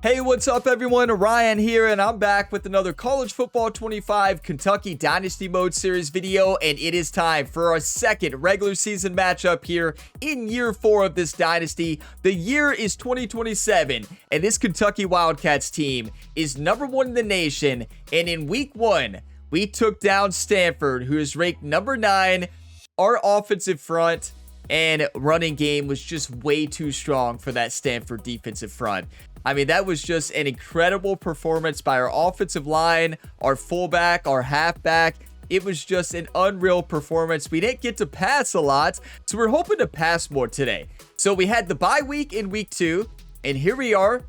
Hey, what's up everyone? Ryan here, and I'm back with another College Football 25 Kentucky Dynasty Mode Series video, and it is time for our second regular season matchup here in year 4 of this dynasty. The year is 2027, and this Kentucky Wildcats team is number 1 in the nation, and in week 1, we took down Stanford, who is ranked number 9. Our offensive front and running game was just way too strong for that Stanford defensive front. I mean, that was just an incredible performance by our offensive line, our fullback, our halfback. It was just an unreal performance. We didn't get to pass a lot, so we're hoping to pass more today. So we had the bye week in week 2, and here we are.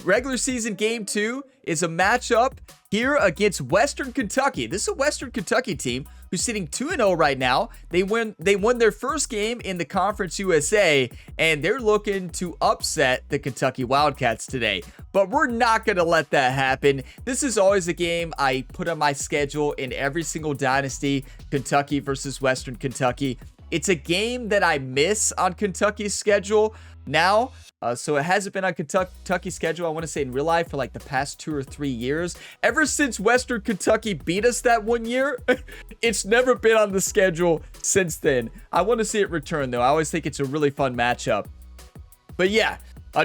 Regular season game 2 is a matchup here against Western Kentucky. This is a Western Kentucky team who's sitting 2-0 right now. They won their first game in the Conference USA, and they're looking to upset the Kentucky Wildcats today. But we're not going to let that happen. This is always a game I put on my schedule in every single dynasty, Kentucky versus Western Kentucky. It's a game that I miss on Kentucky's schedule now. So it hasn't been on Kentucky's schedule, I want to say in real life, for like the past 2 or 3 years. Ever since Western Kentucky beat us that one year, it's never been on the schedule since then. I want to see it return, though. I always think it's a really fun matchup. But yeah,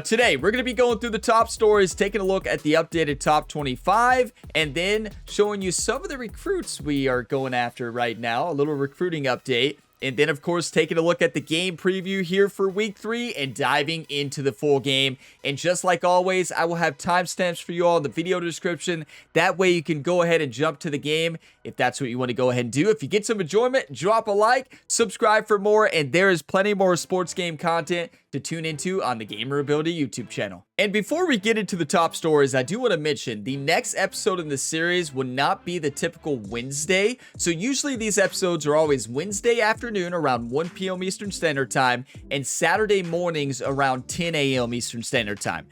today we're going to be going through the top stories, taking a look at the updated top 25, and then showing you some of the recruits we are going after right now. A little recruiting update. And then, of course, taking a look at the game preview here for week 3 and diving into the full game. And just like always, I will have timestamps for you all in the video description. That way you can go ahead and jump to the game if that's what you want to go ahead and do. If you get some enjoyment, drop a like, subscribe for more, and there is plenty more sports game content to tune into on the Gamer Ability YouTube channel. And before we get into the top stories, I do want to mention the next episode in the series will not be the typical Wednesday. So usually these episodes are always Wednesday afternoon around 1 p.m. Eastern Standard Time and Saturday mornings around 10 a.m. Eastern Standard Time.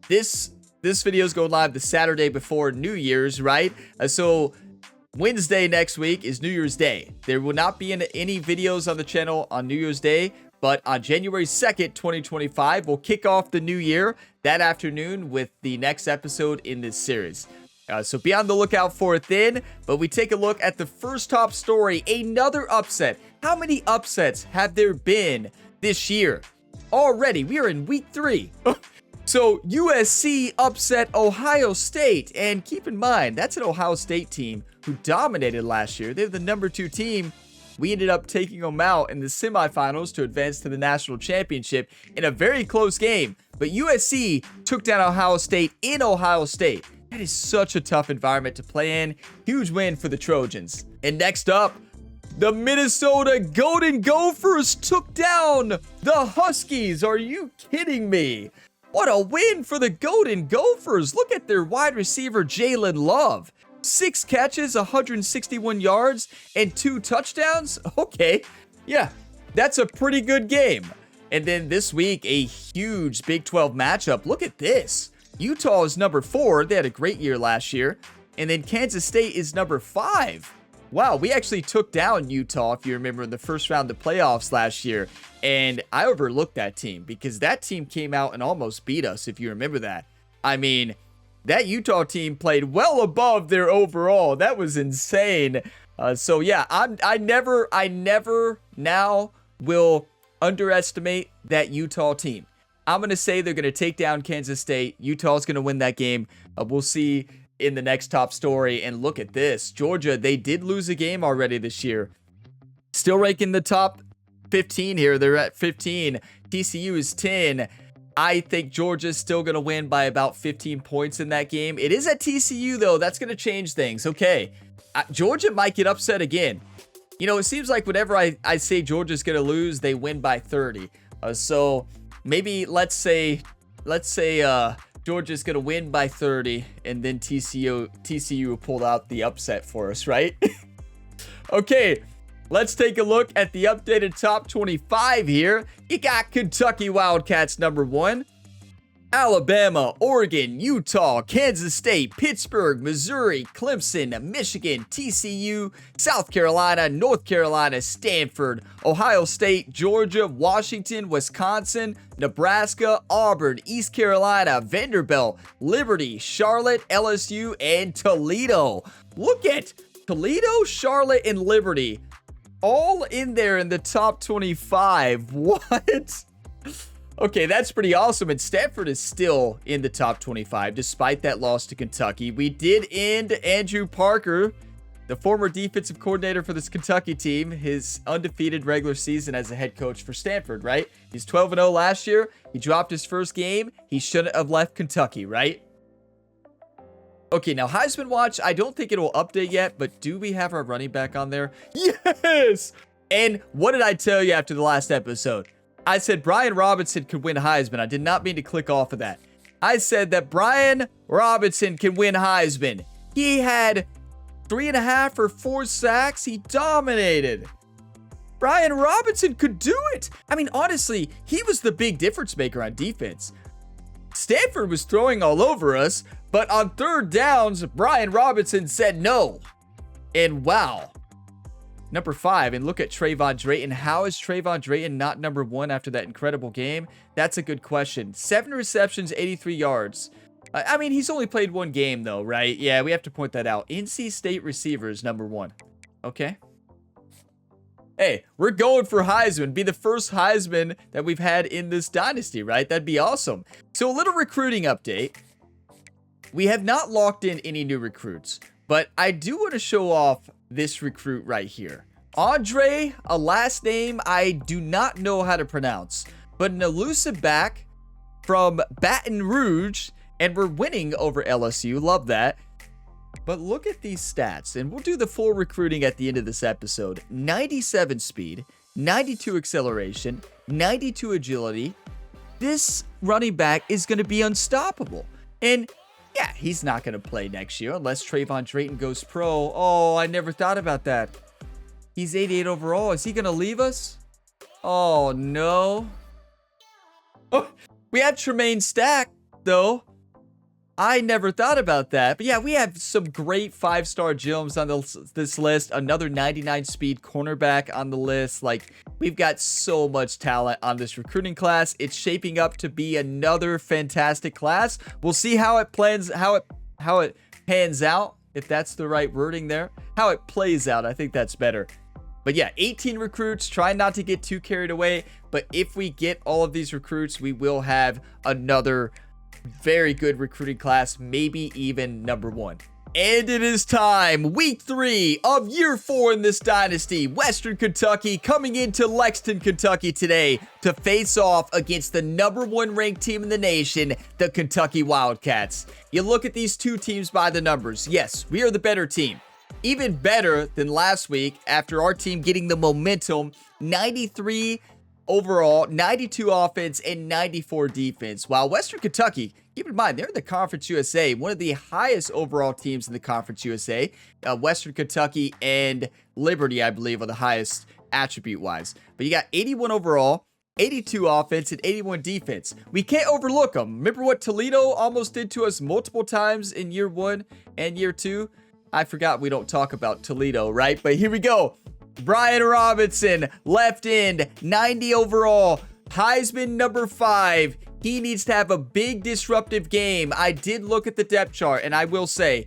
This video is going live the Saturday before New Year's, right? So Wednesday next week is New Year's Day. There will not be any videos on the channel on New Year's Day. But on January 2nd, 2025, we'll kick off the new year that afternoon with the next episode in this series. So be on the lookout for it then. But we take a look at the first top story, another upset. How many upsets have there been this year? Already, we are in week 3. So USC upset Ohio State. And keep in mind, that's an Ohio State team who dominated last year. They're the number 2 team. We ended up taking them out in the semifinals to advance to the national championship in a very close game. But USC took down Ohio State in Ohio State. That is such a tough environment to play in. Huge win for the Trojans. And next up, the Minnesota Golden Gophers took down the Huskies. Are you kidding me? What a win for the Golden Gophers. Look at their wide receiver, Jalen Love. 6 catches, 161 yards, and 2 touchdowns? Okay, yeah, that's a pretty good game. And then this week, a huge Big 12 matchup. Look at this. Utah is number 4. They had a great year last year. And then Kansas State is number 5. Wow, we actually took down Utah, if you remember, in the first round of playoffs last year. And I overlooked that team because that team came out and almost beat us, if you remember that. I mean, that Utah team played well above their overall. That was insane. So yeah, I never now will underestimate that Utah team. I'm going to say they're going to take down Kansas State. Utah's going to win that game. We'll see in the next top story. And look at this. Georgia, they did lose a game already this year. Still ranking the top 15 here. They're at 15. TCU is 10. I think Georgia's still going to win by about 15 points in that game. It is at TCU, though. That's going to change things. Okay. Georgia might get upset again. You know, it seems like whenever I say Georgia's going to lose, they win by 30. So maybe let's say Georgia's going to win by 30, and then TCU pulled out the upset for us, right? Okay. Let's take a look at the updated top 25 here. You got Kentucky Wildcats number 1. Alabama, Oregon, Utah, Kansas State, Pittsburgh, Missouri, Clemson, Michigan, TCU, South Carolina, North Carolina, Stanford, Ohio State, Georgia, Washington, Wisconsin, Nebraska, Auburn, East Carolina, Vanderbilt, Liberty, Charlotte, LSU, and Toledo. Look at Toledo, Charlotte, and Liberty all in there in the top 25. What? Okay, that's pretty awesome. And Stanford is still in the top 25 despite that loss to Kentucky. We did end Andrew Parker, the former defensive coordinator for this Kentucky team, his undefeated regular season as a head coach for Stanford, right? He's 12-0 last year. He dropped his first game. He shouldn't have left Kentucky, right? Okay, now Heisman Watch, I don't think it will update yet, but do we have our running back on there? Yes! And what did I tell you after the last episode? I said Brian Robinson could win Heisman. I did not mean to click off of that. I said that Brian Robinson can win Heisman. He had 3.5 or 4 sacks. He dominated. Brian Robinson could do it. I mean, honestly, he was the big difference maker on defense. Stanford was throwing all over us, but on third downs, Brian Robinson said no. And wow. Number 5, and look at Trayvon Drayton. How is Trayvon Drayton not number 1 after that incredible game? That's a good question. 7 receptions, 83 yards. I mean, he's only played 1 game though, right? Yeah, we have to point that out. NC State receivers, number 1. Okay. Hey, we're going for Heisman. Be the first Heisman that we've had in this dynasty, right? That'd be awesome. So a little recruiting update. We have not locked in any new recruits, but I do want to show off this recruit right here. Andre, a last name I do not know how to pronounce, but an elusive back from Baton Rouge, and we're winning over LSU. Love that. But look at these stats, and we'll do the full recruiting at the end of this episode. 97 speed, 92 acceleration, 92 agility. This running back is going to be unstoppable. And yeah, he's not going to play next year unless Trayvon Drayton goes pro. Oh, I never thought about that. He's 88 overall. Is he going to leave us? Oh, no. Oh, we have Tremaine Stack, though. I never thought about that. But yeah, we have some great 5-star gems on this list. Another 99 speed cornerback on the list. Like, we've got so much talent on this recruiting class. It's shaping up to be another fantastic class. We'll see how it plans, how it pans out, if that's the right wording there. How it plays out. I think that's better. But yeah, 18 recruits. Try not to get too carried away. But if we get all of these recruits, we will have another very good recruiting class, maybe even number 1. And it is time. Week 3 of year 4 in this dynasty. Western Kentucky coming into Lexington, Kentucky today to face off against the number 1 ranked team in the nation, the Kentucky Wildcats. You look at these two teams by the numbers. Yes, we are the better team. Even better than last week after our team getting the momentum. 93 overall, 92 offense, and 94 defense. While Western Kentucky, keep in mind, they're in the Conference USA, one of the highest overall teams in the Conference USA. Western Kentucky and Liberty, I believe, are the highest attribute-wise. But you got 81 overall, 82 offense, and 81 defense. We can't overlook them. Remember what Toledo almost did to us multiple times in year 1 and year 2? I forgot we don't talk about Toledo, right? But here we go. Brian Robinson, left end, 90 overall, Heisman number 5. He needs to have a big disruptive game. I did look at the depth chart, and I will say,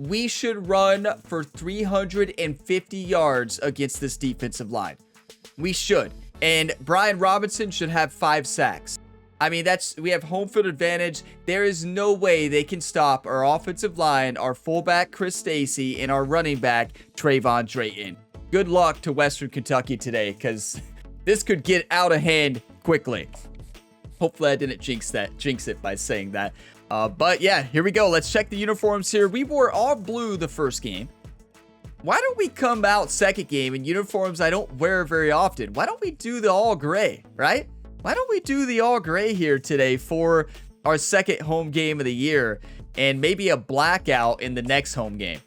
we should run for 350 yards against this defensive line. We should. And Brian Robinson should have 5 sacks. I mean, we have home field advantage. There is no way they can stop our offensive line, our fullback Chris Stacy, and our running back Trayvon Drayton. Good luck to Western Kentucky today, because this could get out of hand quickly. Hopefully I didn't jinx it by saying that. But yeah, here we go. Let's check the uniforms here. We wore all blue the first game. Why don't we come out second game in uniforms I don't wear very often? Why don't we do the all gray, right? Why don't we do the all gray here today for our second home game of the year, and maybe a blackout in the next home game?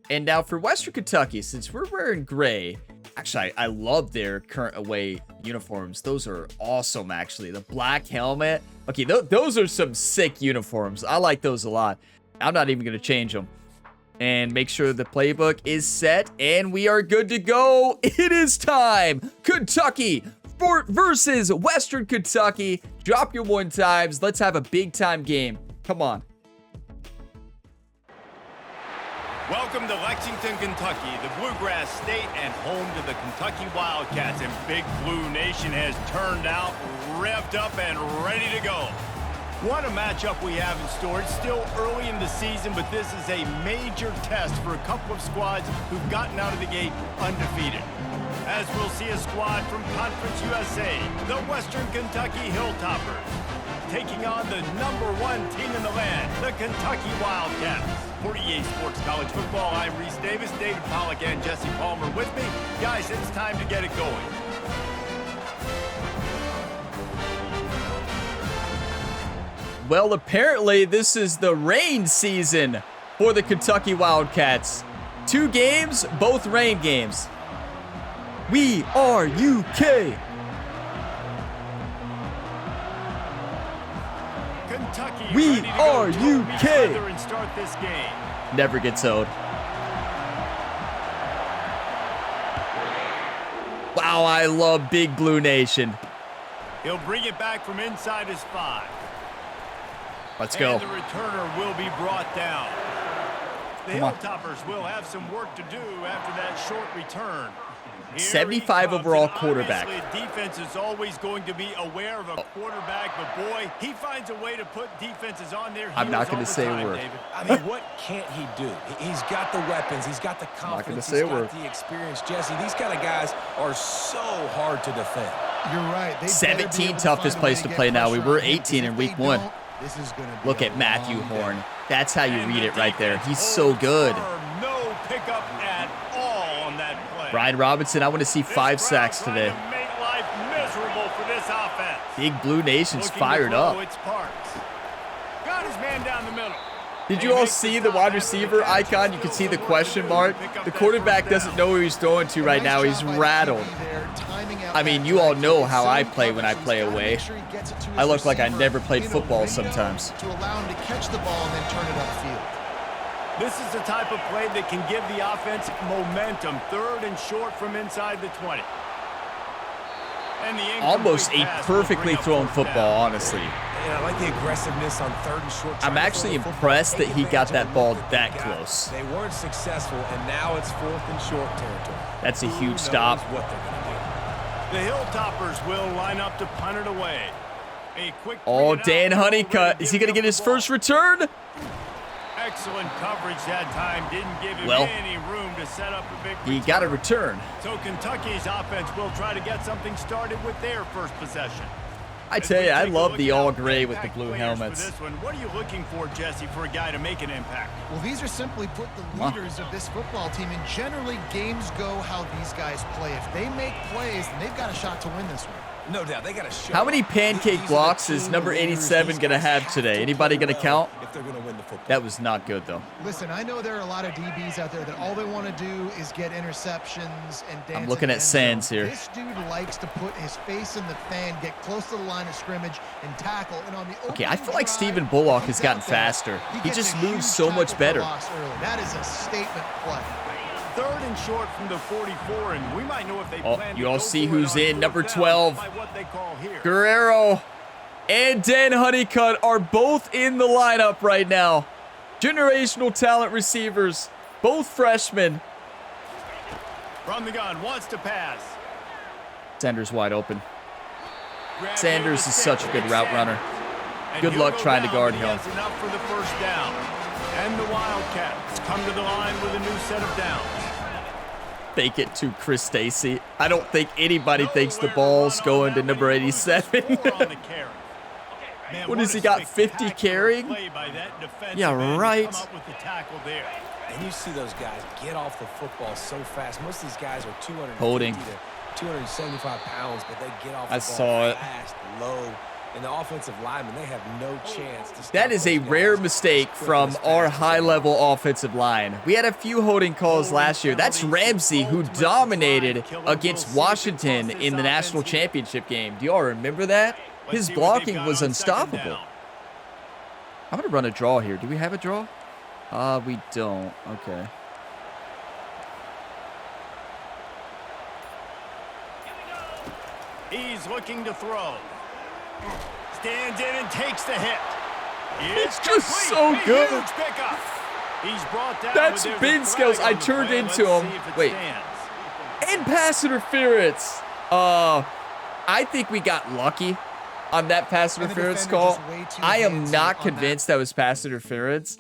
And now for Western Kentucky, since we're wearing gray, Actually, I love their current away uniforms. Those are awesome, actually. The black helmet. Okay, those are some sick uniforms. I like those a lot. I'm not even going to change them. And make sure the playbook is set, and we are good to go. It is time. Kentucky versus Western Kentucky. Drop your 1 times. Let's have a big-time game. Come on. Welcome to Lexington, Kentucky, the Bluegrass State and home to the Kentucky Wildcats. And Big Blue Nation has turned out, revved up, and ready to go. What a matchup we have in store. It's still early in the season, but this is a major test for a couple of squads who've gotten out of the gate undefeated. As we'll see a squad from Conference USA, the Western Kentucky Hilltoppers, taking on the #1 team in the land, the Kentucky Wildcats. For EA Sports College Football, I'm Reese Davis, David Pollack, and Jesse Palmer with me. Guys, it's time to get it going. Well, apparently this is the rain season for the Kentucky Wildcats. 2 games, both rain games. We are UK. Kentucky, we are UK. And start this game. Never gets old. Wow, I love Big Blue Nation. He'll bring it back from inside his 5. Let's go. And the returner will be brought down. The Hilltoppers will have some work to do after that short return. 75 overall quarterback. Defense is always going to be aware of a quarterback, but boy, he finds a way to put defenses on their heels. I'm not going to say a word. I mean, what can't he do? He's got the weapons. He's got the confidence. He's got the experience. Jesse, these kind of guys are so hard to defend. You're right. 17 toughest place to play now. We were 18 in week 1. Look at Matthew Horn. That's how you read it right there. He's so good. No pickup at all on that play. Brian Robinson, I want to see 5 sacks today. Make life miserable for this offense. Big Blue Nation's fired up. Got his man down the middle. Did you all see the wide receiver icon? You can see the question mark. The quarterback doesn't know who he's throwing to right now. He's rattled. I mean, you all know how I play when I play away. I look like I never played football sometimes. To allow him to catch the ball and then turn it upfield. This is the type of play that can give the offense momentum. 3rd and short from inside the 20. And the almost a perfectly thrown football, honestly. And I like the aggressiveness on 3rd and short. I'm actually impressed that he got that ball that close. They weren't successful, and now it's 4th and short territory. That's a huge stop. What they're going to do. The Hilltoppers will line up to punt it away. A quick Dan Honeycutt. Is he going to get his first return? Excellent coverage that time. Didn't give him any room to set up a big return. He got a return. So Kentucky's offense will try to get something started with their first possession. I tell you, I love the all gray with the blue helmets. For this one, what are you looking for, Jesse, for a guy to make an impact? Well, these are simply put the leaders of this football team, and generally games go how these guys play. If they make plays, then they've got a shot to win this one. No doubt, they got to show. How many pancake blocks is number 87 going to have today? Anybody going to count? If they're going to win the football. That was not good, though. Listen, I know there are a lot of DBs out there that all they want to do is get interceptions and dance. I'm looking at Sands here. This dude likes to put his face in the fan, get close to the line of scrimmage, and tackle. And on the okay, I feel like Stephen Bullock has gotten faster. He just moves so much better. That is a statement play. 3rd and short from the 44, and we might know if they plan to you all go see for who's it in, number 12. by what they call here. Guerrero and Dan Honeycutt are both in the lineup right now. Generational talent receivers, both freshmen. From the gun, wants to pass. Sanders wide open. Sanders is such a good route runner. Good luck trying to guard him. Enough for the first down. And the Wildcats come to the line with a new set of downs. Fake it to Chris Stacy. I don't think anybody thinks the ball's going to number 87. What has he got, 50 carrying? Yeah, right. And you see those guys get off the football so fast. Most of these guys are 250 holding to 275 pounds, but they get off the ball saw it. fast, low, And the offensive linemen, they have no chance to stop. That is a rare mistake from our high-level offensive line. We had a few holding calls last year. That's Ramsey, who dominated against Washington in the national championship game. Do y'all remember that? His blocking was unstoppable. I'm going to run a draw here. Do we have a draw? We don't. Okay. He's looking to throw. Stands in and takes the hit. It's just so good. He's brought down. That's bin skills. I turned into him. Wait. And pass interference. I think we got lucky on that pass interference call. I am not convinced that was pass interference.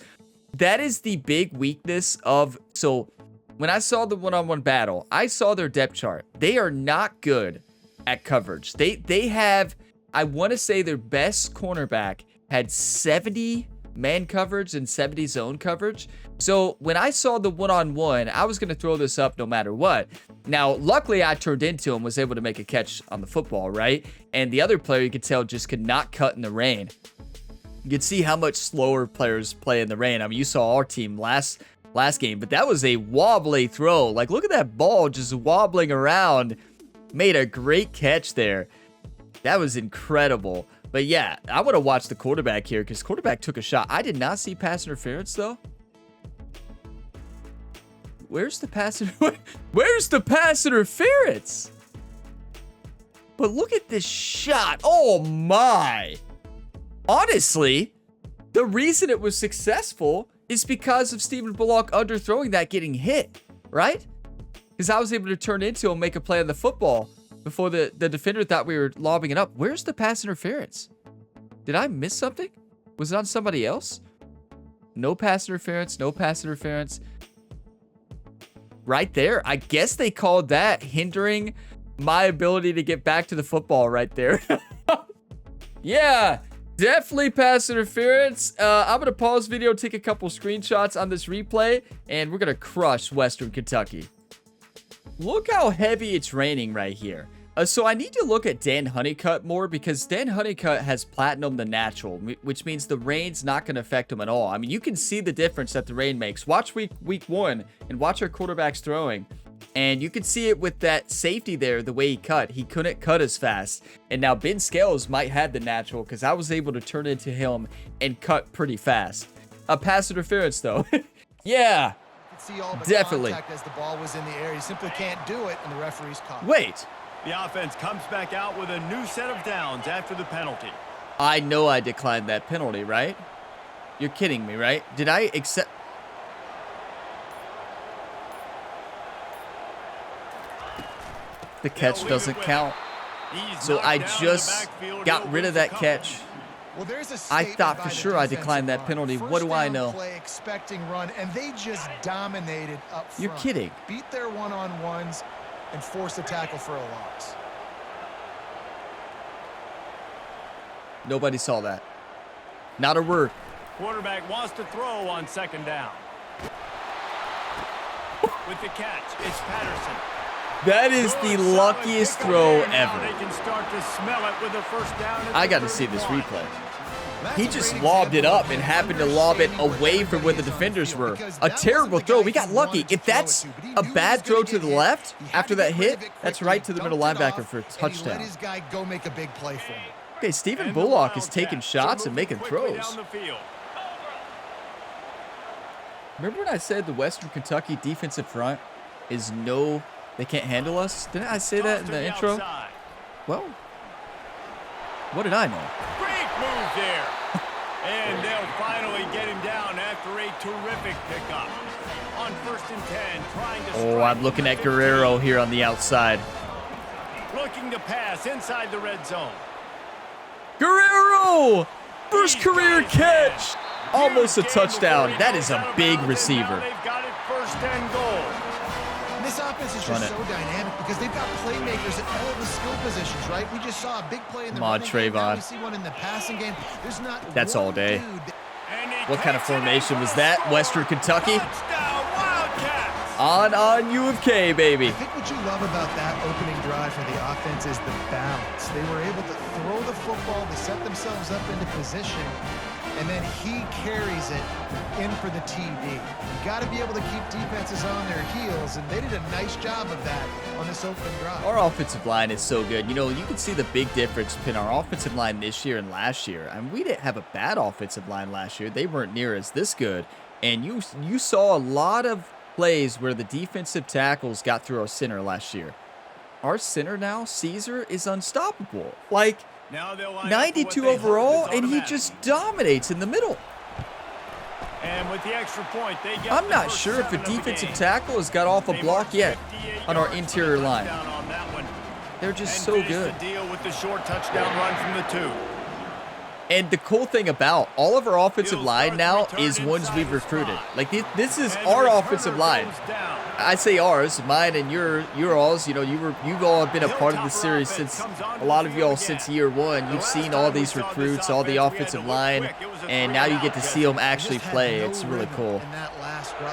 That is the big weakness of... So, when I saw the one-on-one battle, I saw their depth chart. They are not good at coverage. They have... I want to say their best cornerback had 70 man coverage and 70 zone coverage. So when I saw the one-on-one, I was going to throw this up no matter what. Now, luckily, I turned into him, was able to make a catch on the football, right? And the other player, you could tell, just could not cut in the rain. You could see how much slower players play in the rain. I mean, you saw our team last game, but that was a wobbly throw. Like, look at that ball just wobbling around. Made a great catch there. That was incredible. But yeah, I want to watch the quarterback here because quarterback took a shot. I did not see pass interference though. Where's the pass interference? But look at this shot. Oh my. Honestly, the reason it was successful is because of Stephen Bullock underthrowing that, getting hit, right? Because I was able to turn into him, make a play on the football before the defender thought we were lobbing it up. Where's the pass interference? Did I miss something? Was it on somebody else? No pass interference, no pass interference. Right there. I guess they called that hindering my ability to get back to the football right there. Yeah, definitely pass interference. I'm going to pause video, take a couple screenshots on this replay, and we're going to crush Western Kentucky. Look how heavy it's raining right here. So I need to look at Dan Honeycutt more because Dan Honeycutt has platinum the natural, which means the rain's not going to affect him at all. I mean, you can see the difference that the rain makes. Watch week one and watch our quarterbacks throwing. And you can see it with that safety there, the way he cut. He couldn't cut as fast. And now Ben Scales might have the natural because I was able to turn into him and cut pretty fast. Pass interference, though. Yeah, definitely. As the ball was in the air, he simply can't do it, and the referee's caught. Wait. The offense comes back out with a new set of downs after the penalty. I know I declined that penalty, right? You're kidding me, right? Did I accept... The catch doesn't count. So I just got rid of that catch. Well, I thought for sure I declined that penalty. What do I know? Expecting run, and they just dominated up front. You're kidding. Beat their one-on-ones and force a tackle for a loss. Nobody saw that. Not a word. Quarterback wants to throw on second down. With the catch, it's Patterson. That is the luckiest throw ever. They can start to smell it with the first down. I got to see this replay. He just lobbed it up and happened to lob it away from where the defenders were. A terrible throw. We got lucky. If that's a bad throw to the left after that hit, that's right to the middle linebacker for a touchdown. Okay, Stephen Bullock is taking shots and making throws. Remember when I said the Western Kentucky defensive front is no... They can't handle us? Didn't I say that in the intro? Well, what did I know? Great move there. And they'll finally get him down after a terrific pickup. On 1st and 10, trying to... Oh, I'm looking at Guerrero here on the outside. Looking to pass inside the red zone. Guerrero! First career catch! Almost a touchdown. That is a big receiver. They've got it 1st and goal. This offense is just so dynamic because they've got playmakers at all the skill positions, right? We just saw a big play in the running game. Now we see one in the passing game. There's not That's all day. What kind of formation was that? Western Kentucky? On U of K, baby. I think what you love about that opening drive for the offense is the balance. They were able to throw the football, they set themselves up into position, and then he carries it in for the TD. You got to be able to keep defenses on their heels, and they did a nice job of that on this opening drive. Our offensive line is so good. You know, you can see the big difference between our offensive line this year and last year. I mean, we didn't have a bad offensive line last year. They weren't near as this good. And you saw a lot of plays where the defensive tackles got through our center last year. Our center now, Caesar, is unstoppable. Like, 92 overall, and he just dominates in the middle. And with the extra point, they get I'm not sure if a defensive tackle has got off a block yet on our interior line. They're just so good. The deal with the short touchdown run from the 2. And the cool thing about all of our offensive line now is ones we've recruited. Like, this is our offensive line. I say ours, mine and your alls. You know, you've all been a part of the series since, a lot of y'all since year 1. You've seen all these recruits, all the offensive line, and now you get to see them actually play. It's really cool.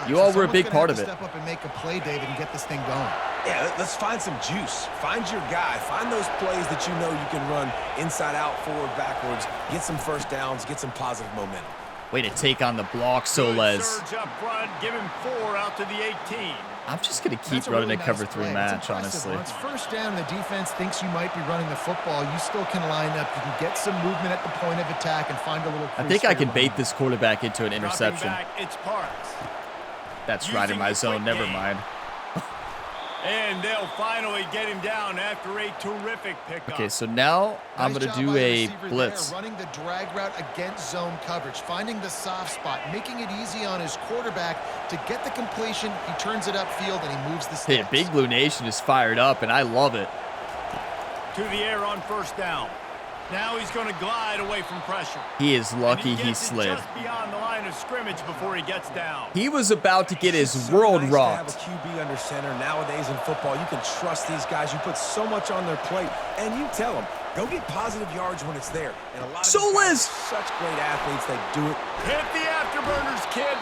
You all were a big part of it. Step up and make a play, David, and get this thing going. Yeah, let's find some juice. Find your guy. Find those plays that you know you can run inside out, forward, backwards. Get some first downs. Get some positive momentum. Way to take on the block, Solez. Surge up front, give him 4 out to the 18. I'm just going to keep running a cover 3 match, honestly. Once first down, the defense thinks you might be running the football. You still can line up. You can get some movement at the point of attack and find a little. I think I can bait this quarterback into an interception. Back, it's Parks. That's right in my zone. Never mind. And they'll finally get him down after a terrific pickup. Okay, so now I'm going to do a blitz. Running the drag route against zone coverage, finding the soft spot, making it easy on his quarterback to get the completion. He turns it upfield and he moves the sticks. Hey, Big Blue Nation is fired up, and I love it. To the air on first down. Now he's going to glide away from pressure. He is lucky he slid. Just beyond the line of scrimmage before he gets down. He was about to get his world rocked. To have a QB under center nowadays in football. You can trust these guys. You put so much on their plate, and you tell them, go get positive yards when it's there. And a lot of these guys are such great athletes, they do it. Hit the afterburners, kid.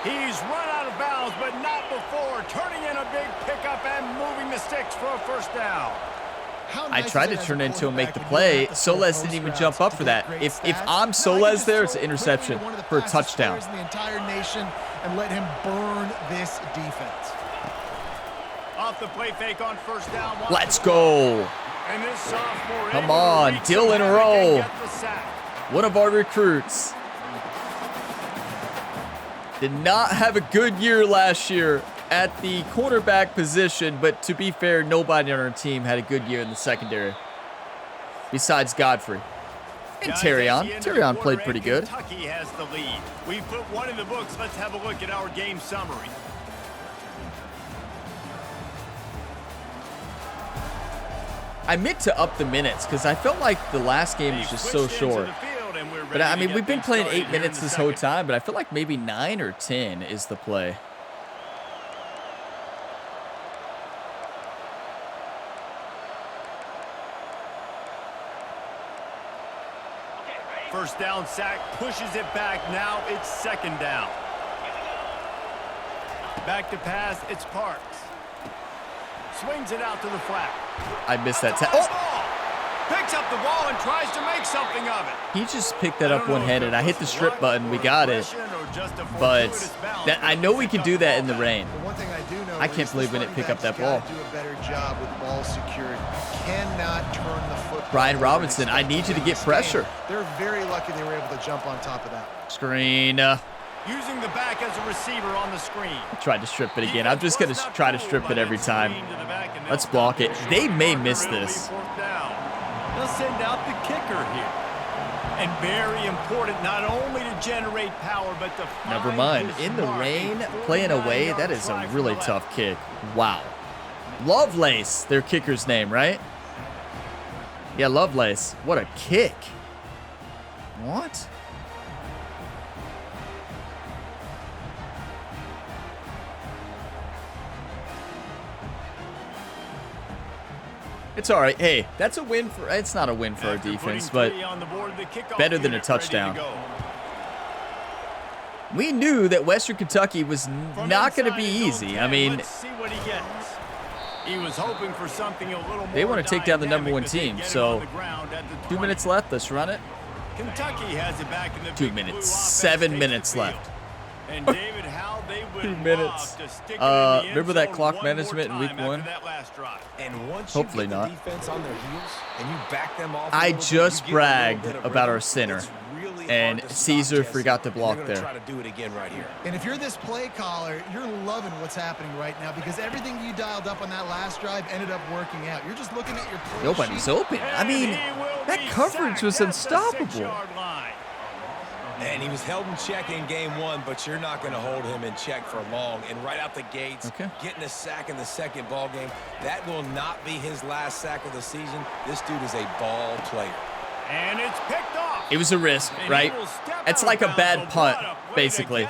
He's run out of bounds, but not before. Turning in a big pickup and moving the sticks for a first down. I tried to turn into him, make the play. Solez didn't even jump up for that. If I'm Solez there, it's an interception for a touchdown. The entire nation and let him burn this defense. Off the play fake on first down. Let's go. And this sophomore, come on, Dylan Rowe. One of our recruits. Did not have a good year last year at the quarterback position, but to be fair, nobody on our team had a good year in the secondary besides Godfrey. And Terrion. Terrion played pretty good. Kentucky has the lead. We put one in the books. Let's have a look at our game summary. I meant to up the minutes because I felt like the last game was just so short. But I mean, we've been playing 8 minutes this whole time, but I feel like maybe 9 or 10 is the play. First down sack, pushes it back. Now it's second down. Back to pass, it's Parks. Swings it out to the flat. I missed that. Picks up the ball and tries to make something of it. He just picked that up one-handed. I hit the strip button. We got it. But I know we can do that in the rain. I can't believe we didn't pick up that ball. Do a better job with ball security. Cannot turn the football. Brian Robinson, I need you to get pressure. They're very lucky they were able to jump on top of that. Screen. Using the back as a receiver on the screen. I tried to strip it again. I'm just going to try to strip it every time. Let's block it. They may miss this. They'll send out the kicker here. And very important not only to generate power, but to find never mind. In the rain, playing away, that is a really tough kick. Wow. Lovelace, their kicker's name, right? Yeah, Lovelace. What a kick. What? It's all right. Hey, that's a win for. It's not a win for our defense, but better than a touchdown. We knew that Western Kentucky was not going to be easy. I mean, He was hoping for something a little more. They want to take down the dynamic, #1 but they team, get it so on the ground at the 2 minutes left. Let's run it. Kentucky has it back in the 2 big blue minutes. offense, 7 takes minutes the field. left. And David, how they would 2 love minutes. to stick it in the end Remember that zone clock one management more in week time after 1? that last drive. And once Hopefully you get not. the defense on their heels and you back them off a I little bit, just you give them a little bragged bit of about rhythm, our center, it's really and hard to Caesar stop Jesse, forgot to and block they're gonna there. try to do it again right here. And if you're this play caller, you're loving what's happening right now because everything you dialed up on that last drive ended up working out. You're just looking at your play Nobody's sheet. open. I mean, that coverage was unstoppable. And he was held in check in game 1, but you're not going to hold him in check for long. And right out the gates, getting a sack in the second ball game, that will not be his last sack of the season. This dude is a ball player. And it's picked off. It was a risk, right? It's like a bad punt, basically.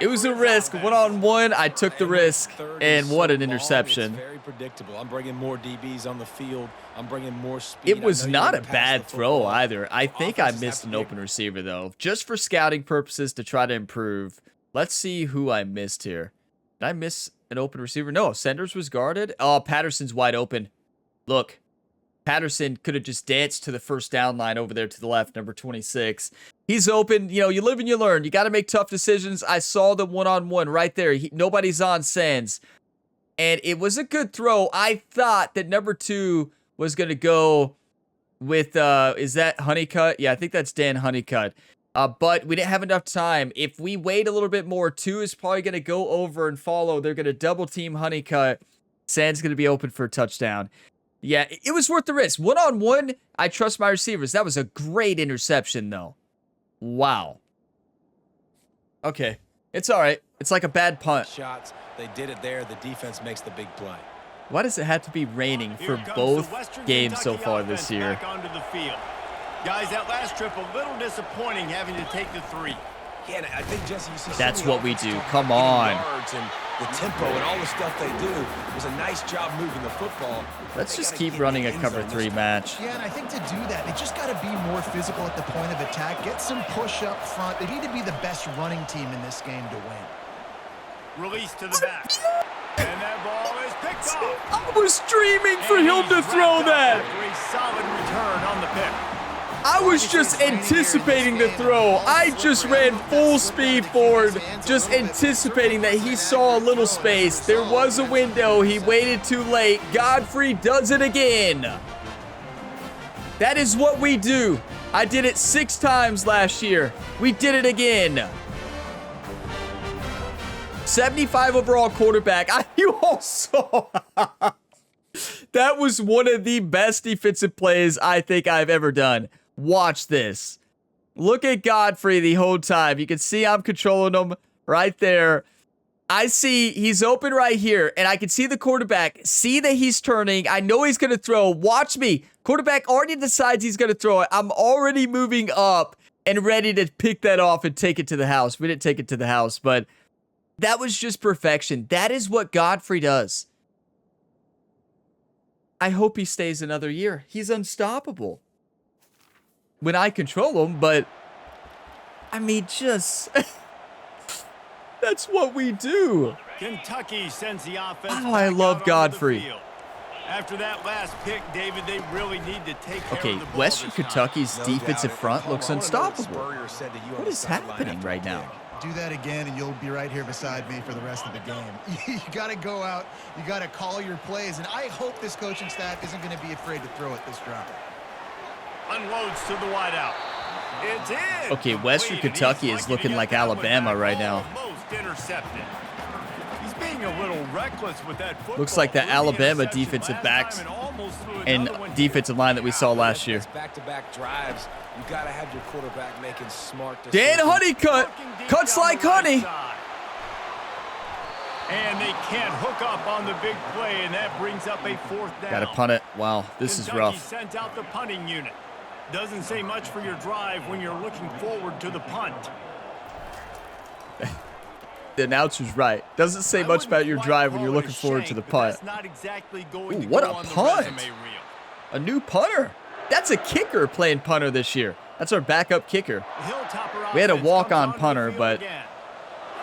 It was a risk. 1-on-1, I took the risk, and what an interception. Very predictable. I'm bringing more DBs on the field. I'm bringing more speed. It was not a bad throw either. I think I missed an open receiver, though. Just for scouting purposes to try to improve. Let's see who I missed here. Did I miss an open receiver? No, Sanders was guarded. Oh, Patterson's wide open. Look. Patterson could have just danced to the first down line over there to the left, number 26. He's open. You know, you live and you learn. You got to make tough decisions. I saw the 1-on-1 right there. Nobody's on Sands. And it was a good throw. I thought that number 2 was going to go with, is that Honeycutt? Yeah, I think that's Dan Honeycutt. But we didn't have enough time. If we wait a little bit more, 2 is probably going to go over and follow. They're going to double team Honeycutt. Sands going to be open for a touchdown. Yeah, it was worth the risk. 1-on-1, I trust my receivers. That was a great interception, though. Wow. Okay. It's all right. It's like a bad punt. Shots. They did it there. The defense makes the big play. Why does it have to be raining for both games so far this year? Onto the field. Guys, that last trip a little disappointing having to take the 3. Yeah, I think, Jesse, you see that's what we do. Come on. And the tempo and all the stuff they do was a nice job moving the football. Let's just keep running a cover 3 match. Yeah, and I think to do that, they just got to be more physical at the point of attack. Get some push up front. They need to be the best running team in this game to win. Release to the back. And that ball is picked off. I was dreaming for him to throw that. A solid return on the pick. I was just anticipating the throw. I just ran full speed forward, just anticipating that he saw a little space. There was a window. He waited too late. Godfrey does it again. That is what we do. I did it 6 times last year. We did it again. 75 overall quarterback. You all saw. That was one of the best defensive plays I think I've ever done. Watch this. Look at Godfrey the whole time. You can see I'm controlling him right there. I see he's open right here, and I can see the quarterback. See that he's turning. I know he's going to throw. Watch me. Quarterback already decides he's going to throw it. I'm already moving up and ready to pick that off and take it to the house. We didn't take it to the house, but that was just perfection. That is what Godfrey does. I hope he stays another year. He's unstoppable when I control him, but I mean, just that's what we do. Kentucky sends the offense. Oh, I love Godfrey. After that last pick, David, they really need to take care of the ball. Western Kentucky's defensive front looks unstoppable. What is happening right now? Do that again, and you'll be right here beside me for the rest of the game. You got to go out. You got to call your plays, and I hope this coaching staff isn't going to be afraid to throw it this drive. Unloads to the wideout. It's in. Okay, Western Kentucky is looking like Alabama right now. Almost intercepted. He's being a little reckless with that football. Looks like the Alabama defensive backs and defensive line that we saw last year. Back-to-back drives. You got to have your quarterback making smart Dan decisions. Honeycutt cuts like honey. And they can't hook up on the big play, and that brings up a 4th down. Got to punt it. Wow, this is rough. Kentucky sends out the punting unit. Doesn't say much for your drive when you're looking forward to the punt. The announcer's right. Doesn't say much about your drive when you're looking forward to the punt. Ooh, what a punt. A new punter. That's a kicker playing punter this year. That's our backup kicker. We had a walk-on punter, but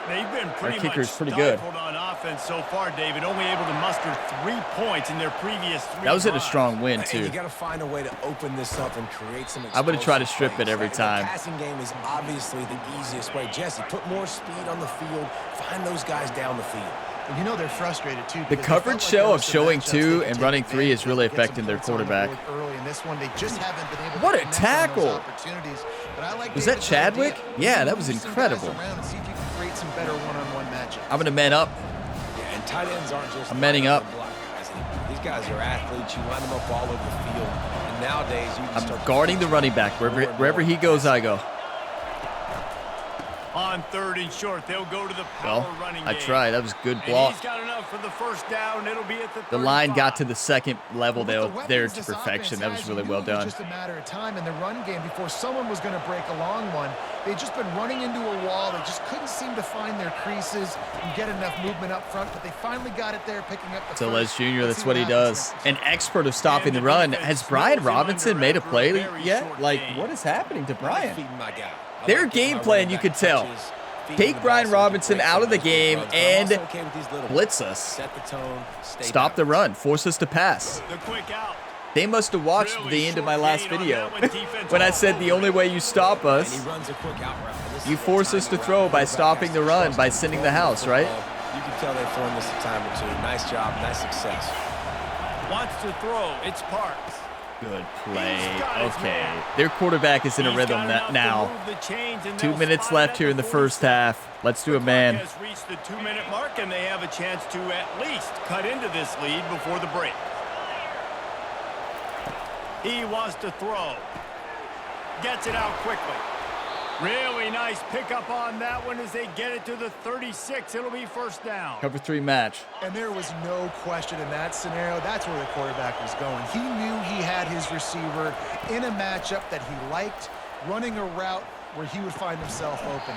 They've been pretty kicker's much pretty good. on offense so far, David. Only able to muster 3 points in their previous 3 That was in a drives. strong win, And too. you got to find a way to open this up and create some. I'm going to try to explosive strip it plays. every The time. passing game is obviously the easiest way. Jesse, put more speed on the field. Find those guys down the field. You know they're frustrated too. The coverage show of showing 2 and running 3 is really affecting their quarterback. Early in this one, they just haven't been able What to a connect on tackle. those opportunities. But I like Was that David's Chadwick? idea. Yeah, that was Move some incredible. guys around and see if you can create some better one-on-one matchups. I'm going to man up. Yeah, and tight ends aren't just. I'm manning up. block guys anymore. These guys are athletes. You line them up all over the field. And nowadays, you can start I'm guarding the running back. Wherever he goes, I go. On 3rd and short, they'll go to the power Well, running I game. tried. That was a good And block. he's got enough for the first down. It'll be at the The line 35. got to the second level With the there weapons to this perfection. That offense was has, really you well knew it was done. just a matter of time in the run game before someone was going to break a long one. They'd just been running into a wall. They just couldn't seem to find their creases and get enough movement up front, but they finally got it there, picking up the So first. Les Jr., Let's that's see what he happens does. next. An expert of stopping the run. Has Brian Robinson made a play yet? Like, what is happening to Brian? feeding my guy. I Their like getting game my plan, running you back could tell. touches, feeding Take the Brian ball so he can Robinson break out of the some those game runs. But I'm and also okay with these little blitz ones. us. Set the tone. Stay Stop the balanced. run. Force us to pass. The quick out. They must have watched Really the end of my short last gain on video that one, defense when I all said the over only it. way you stop And us, he runs a quick out route. This you is the force time us to around. throw by Quarterback stopping has the to run, trust by him. sending the Throwing house, right? football, you can tell they've thrown this a time or two. Nice job, nice success. Wants to throw. It's Parks. Good play. He's got his Okay. man. Their quarterback is in a He's rhythm got enough to now. move the chains, and 2 they'll minutes spot it left at here in the 40. first half. Let's do a The man. clock has reached the 2-minute mark, and they have a chance to at least cut into this lead before the break. He wants to throw. Gets it out quickly. Really nice pickup on that one as they get it to the 36. It'll be first down. Cover 3 match. And there was no question in that scenario. That's where the quarterback was going. He knew he had his receiver in a matchup that he liked, running a route where he would find himself open.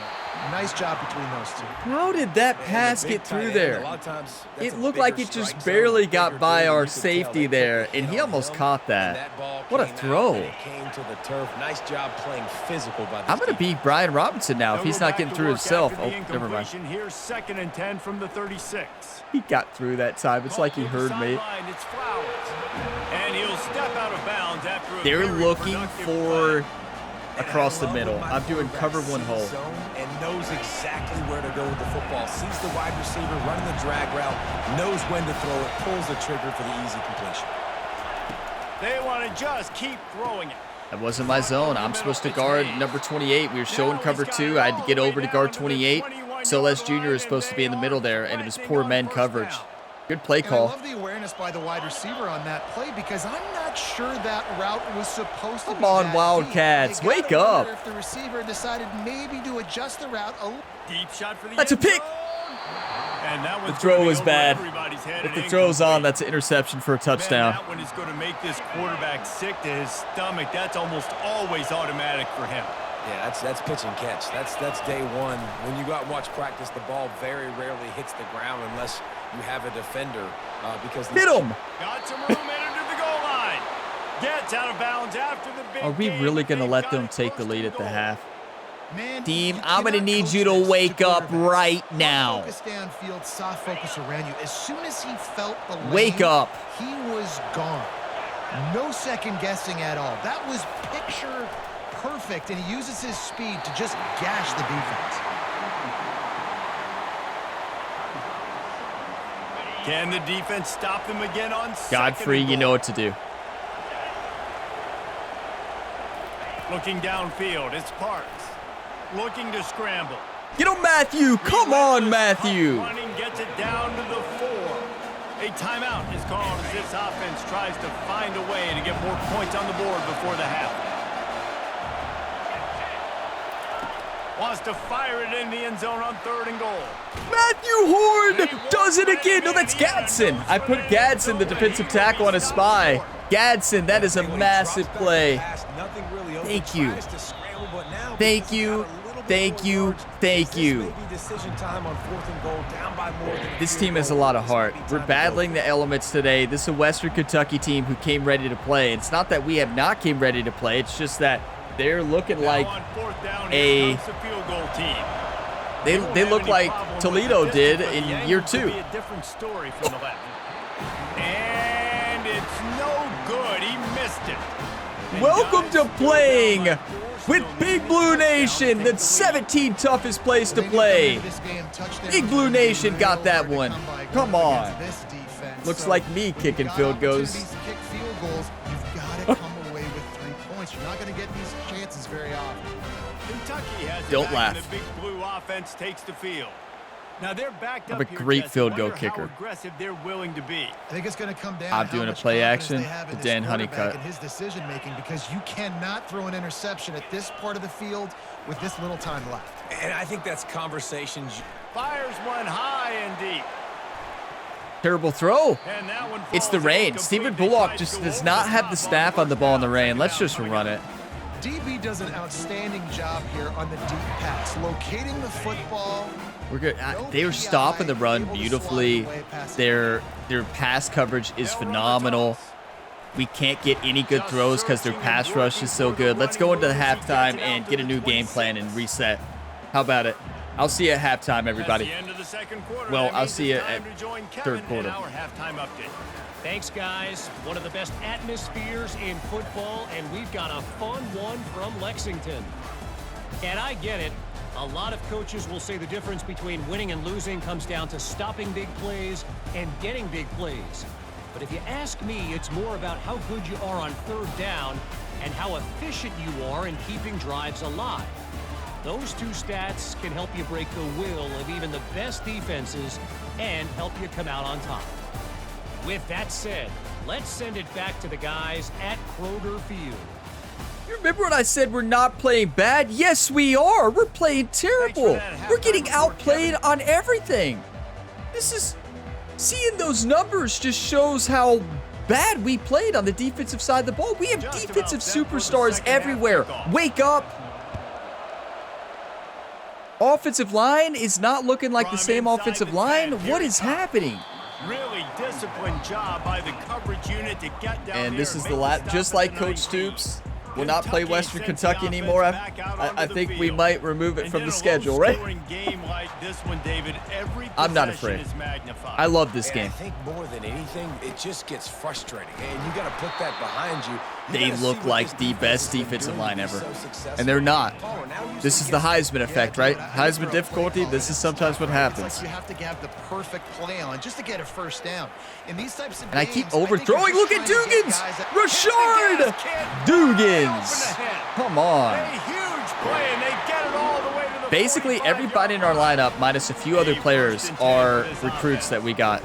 Nice job between those two. How did that pass And the get big through tight end, there? a lot of times, that's It a looked like bigger it just strike barely zone, got bigger by dude. our You could tell safety they put there, the and hit he on almost him, caught and that. ball What a came out, throw. and it came to the turf. Nice job playing physical by this I'm going to defense. beat Brian Robinson now if They'll he's go not back getting to through work himself. after Oh, the never mind. incompletion. Here's 2nd and 10 from the 36. He got through that time. It's like he Called to the heard me. sideline, it's Flowers. And he'll step out of bounds after a They're very looking productive for play. across the And I love middle. when my I'm doing quarterback cover 1 sees hole. zone and knows exactly where to go with the football. Sees the wide receiver running the drag route, knows when to throw it, pulls the trigger for the easy completion. They want to just keep throwing it. That wasn't my zone. I'm supposed to guard number 28. We were showing cover 2. I had to get over to guard 28. So Les Jr. is supposed to be in the middle there, and it was poor man coverage. Good play And I call. love the awareness by the wide receiver on that play because I'm not sure that route was supposed to be Come on, that Wildcats, deep. You wake gotta wonder up. If the receiver decided maybe to adjust the route a little. Deep shot for the That's a end pick. zone. And that The one's throw gonna was go bad. over everybody's head If and the throw's on, incomplete. that's an interception for a Man, touchdown. that one is going to make this quarterback sick to his stomach. That's almost always automatic for him. Yeah, that's pitch and catch. That's day one. When you go out and watch practice, the ball very rarely hits the ground unless you have a defender. Because Hit him. Got some room into the goal line. Gets out of bounds after the big Are we gain. really going to They've let got them it take the first lead and at the goal. half? Man, Team, you I'm going to cannot need coach you to this wake up quarterbacks. right Front now. Focus downfield, soft focus around you. As soon as he felt the lane, Wake up. he was gone. No second guessing at all. That was picture perfect, and he uses his speed to just gash the defense. Can the defense stop them again on Godfrey, you know what to do. Looking downfield, it's Parks. Looking to scramble. Get him, Matthew. Come on, Matthew. Running gets it down to the 4. A timeout is called as this offense tries to find a way to get more points on the board before the half. Wants to fire it in the end zone on 3rd and goal. Matthew Horn does it again. No, that's Gadsden. I put Gadsden, the defensive tackle, on a spy. Gadsden, that is a massive play. Thank you. Thank you. Thank you. Thank you. This team has a lot of heart. We're battling the elements today. This is a Western Kentucky team who came ready to play. It's not that we have not came ready to play. It's just that they're looking like On 4th down, a here comes the field goal team. They look like Toledo did in year 2. A different story from the left. And it's no good. He missed it. And Welcome guys, to playing still with Big Blue Nation, the 17th toughest place to play. Big Blue Nation got that one. Come on. Looks like me kicking field goals. These kick field goals, you've got to come away with 3 points. You're not going to get these chances very often. Kentucky has it Don't back laugh. and the Big Blue offense takes the field. Now they're backed I'm up a here, great Jesse. field goal Wonder how kicker. aggressive they're willing to be. I think it's going to come down I'm to doing how a much play confidence action, they have in the this Dan quarterback Honeycutt. and his decision making, because you cannot throw an interception at this part of the field with this little time left. And I think that's conversations. Fires one high and deep. Terrible throw. And that one It's the falls rain. incomplete. Stephen They Bullock tried just to go does over not the have the top snap on the ball in the rain. second Let's down just coming run up. it. DB does an outstanding job here on the deep pass, locating the football. We're good. They are stopping the run beautifully. Their pass coverage is phenomenal. We can't get any good throws because their pass rush is so good. Let's go into the halftime and get a new game plan and reset. How about it? I'll see you at halftime, everybody. That's the end of the second quarter. Well, That I'll means see it's you time at to join Kevin third quarter. in our halftime update. Thanks, guys. One of the best atmospheres in football, and we've got a fun one from Lexington. And I get it. A lot of coaches will say the difference between winning and losing comes down to stopping big plays and getting big plays. But if you ask me, it's more about how good you are on third down and how efficient you are in keeping drives alive. Those two stats can help you break the will of even the best defenses and help you come out on top. With that said, let's send it back to the guys at Kroger Field. You remember when I said we're not playing bad? Yes, we are. We're playing terrible. We're getting outplayed on everything. This is... Seeing those numbers just shows how bad we played on the defensive side of the ball. We have defensive superstars everywhere. Wake up. Offensive line is not looking like the same offensive line. What is happening? Really disciplined job by the coverage unit to get down And there this and is the make last, stop just at like the Coach 19. Stoops will not play Kentucky Western sends Kentucky the anymore. offense back out I onto the think we field. might remove it And from in the a schedule, right? low-scoring game like this one, David, every I'm not possession afraid. is magnified. I love this And game. I think more than anything, it just gets frustrating. And you got to put that behind you. They look like the best defensive line ever. And they're not. This is the Heisman effect, right? Heisman difficulty, this is sometimes what happens. It's like you have to have the perfect play on just to get a first down. In these types of And I games, keep think you're overthrowing. just Look at trying to get Dugans. guys that- Rashard Dugans. Come on. A huge play, and they get it all the way to the Basically, 45-yard everybody in our line. lineup, minus a few other players, are recruits that we got.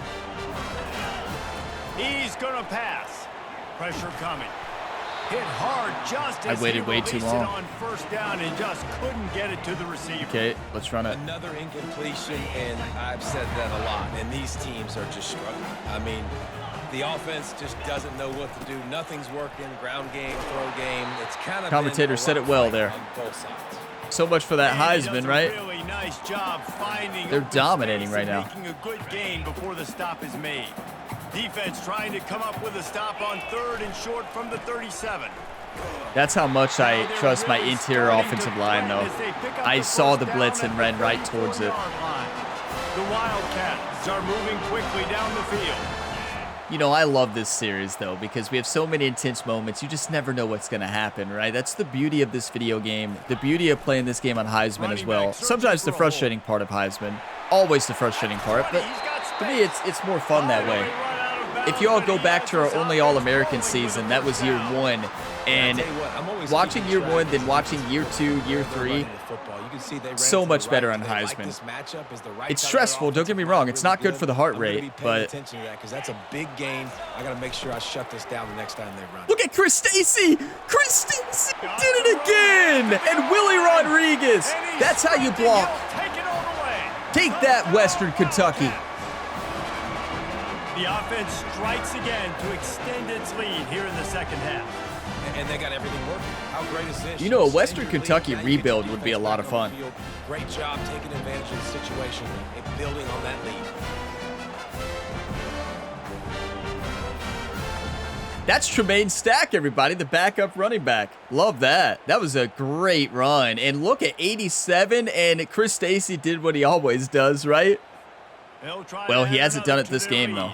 He's gonna pass. Pressure coming. Hit hard just as I waited he way too released long. it on first down and just couldn't get it to the receiver. Okay, let's run it. Another incompletion, and I've said that a lot, and these teams are just struggling. I mean, the offense just doesn't know what to do. Nothing's working. Ground game, throw game. It's kind of Commentator been a said it rough well fight there. on both sides. So much for that And he does Heisman, a right? Really nice job finding They're open dominating space right and now. Making a good gain before the stop is made. Defense trying to come up with a stop on third and short from the 37. That's how much I trust my interior offensive line, though. I saw the blitz and ran right towards it. The Wildcats are moving quickly down the field. You know, I love this series, though, because we have so many intense moments. You just never know what's going to happen, right? That's the beauty of this video game. The beauty of playing this game on Heisman as well. Sometimes the frustrating part of Heisman. Always the frustrating part, but to me, it's more fun that way. If you all go back to our only All-American season, that was year 1. And watching year 1, then watching year 2, year 3, so much better on Heisman. It's stressful, don't get me wrong. It's not good for the heart rate, but because that's a big game. I got to make sure I shut this down the next time they run. look at Chris Stacy! Chris Stacy did it again! And Willie Rodriguez! That's how you block. Take that, Western Kentucky. The offense strikes again to extend its lead here in the second half. And they got everything working. How great is this? You know, a Western Kentucky rebuild would be a lot of fun. Great job taking advantage of the situation and building on that lead. That's Tremaine Stack, everybody, the backup running back. Love that. That was a great run. And look at 87, and Chris Stacy did what he always does, right? Well, he hasn't done it this game, though.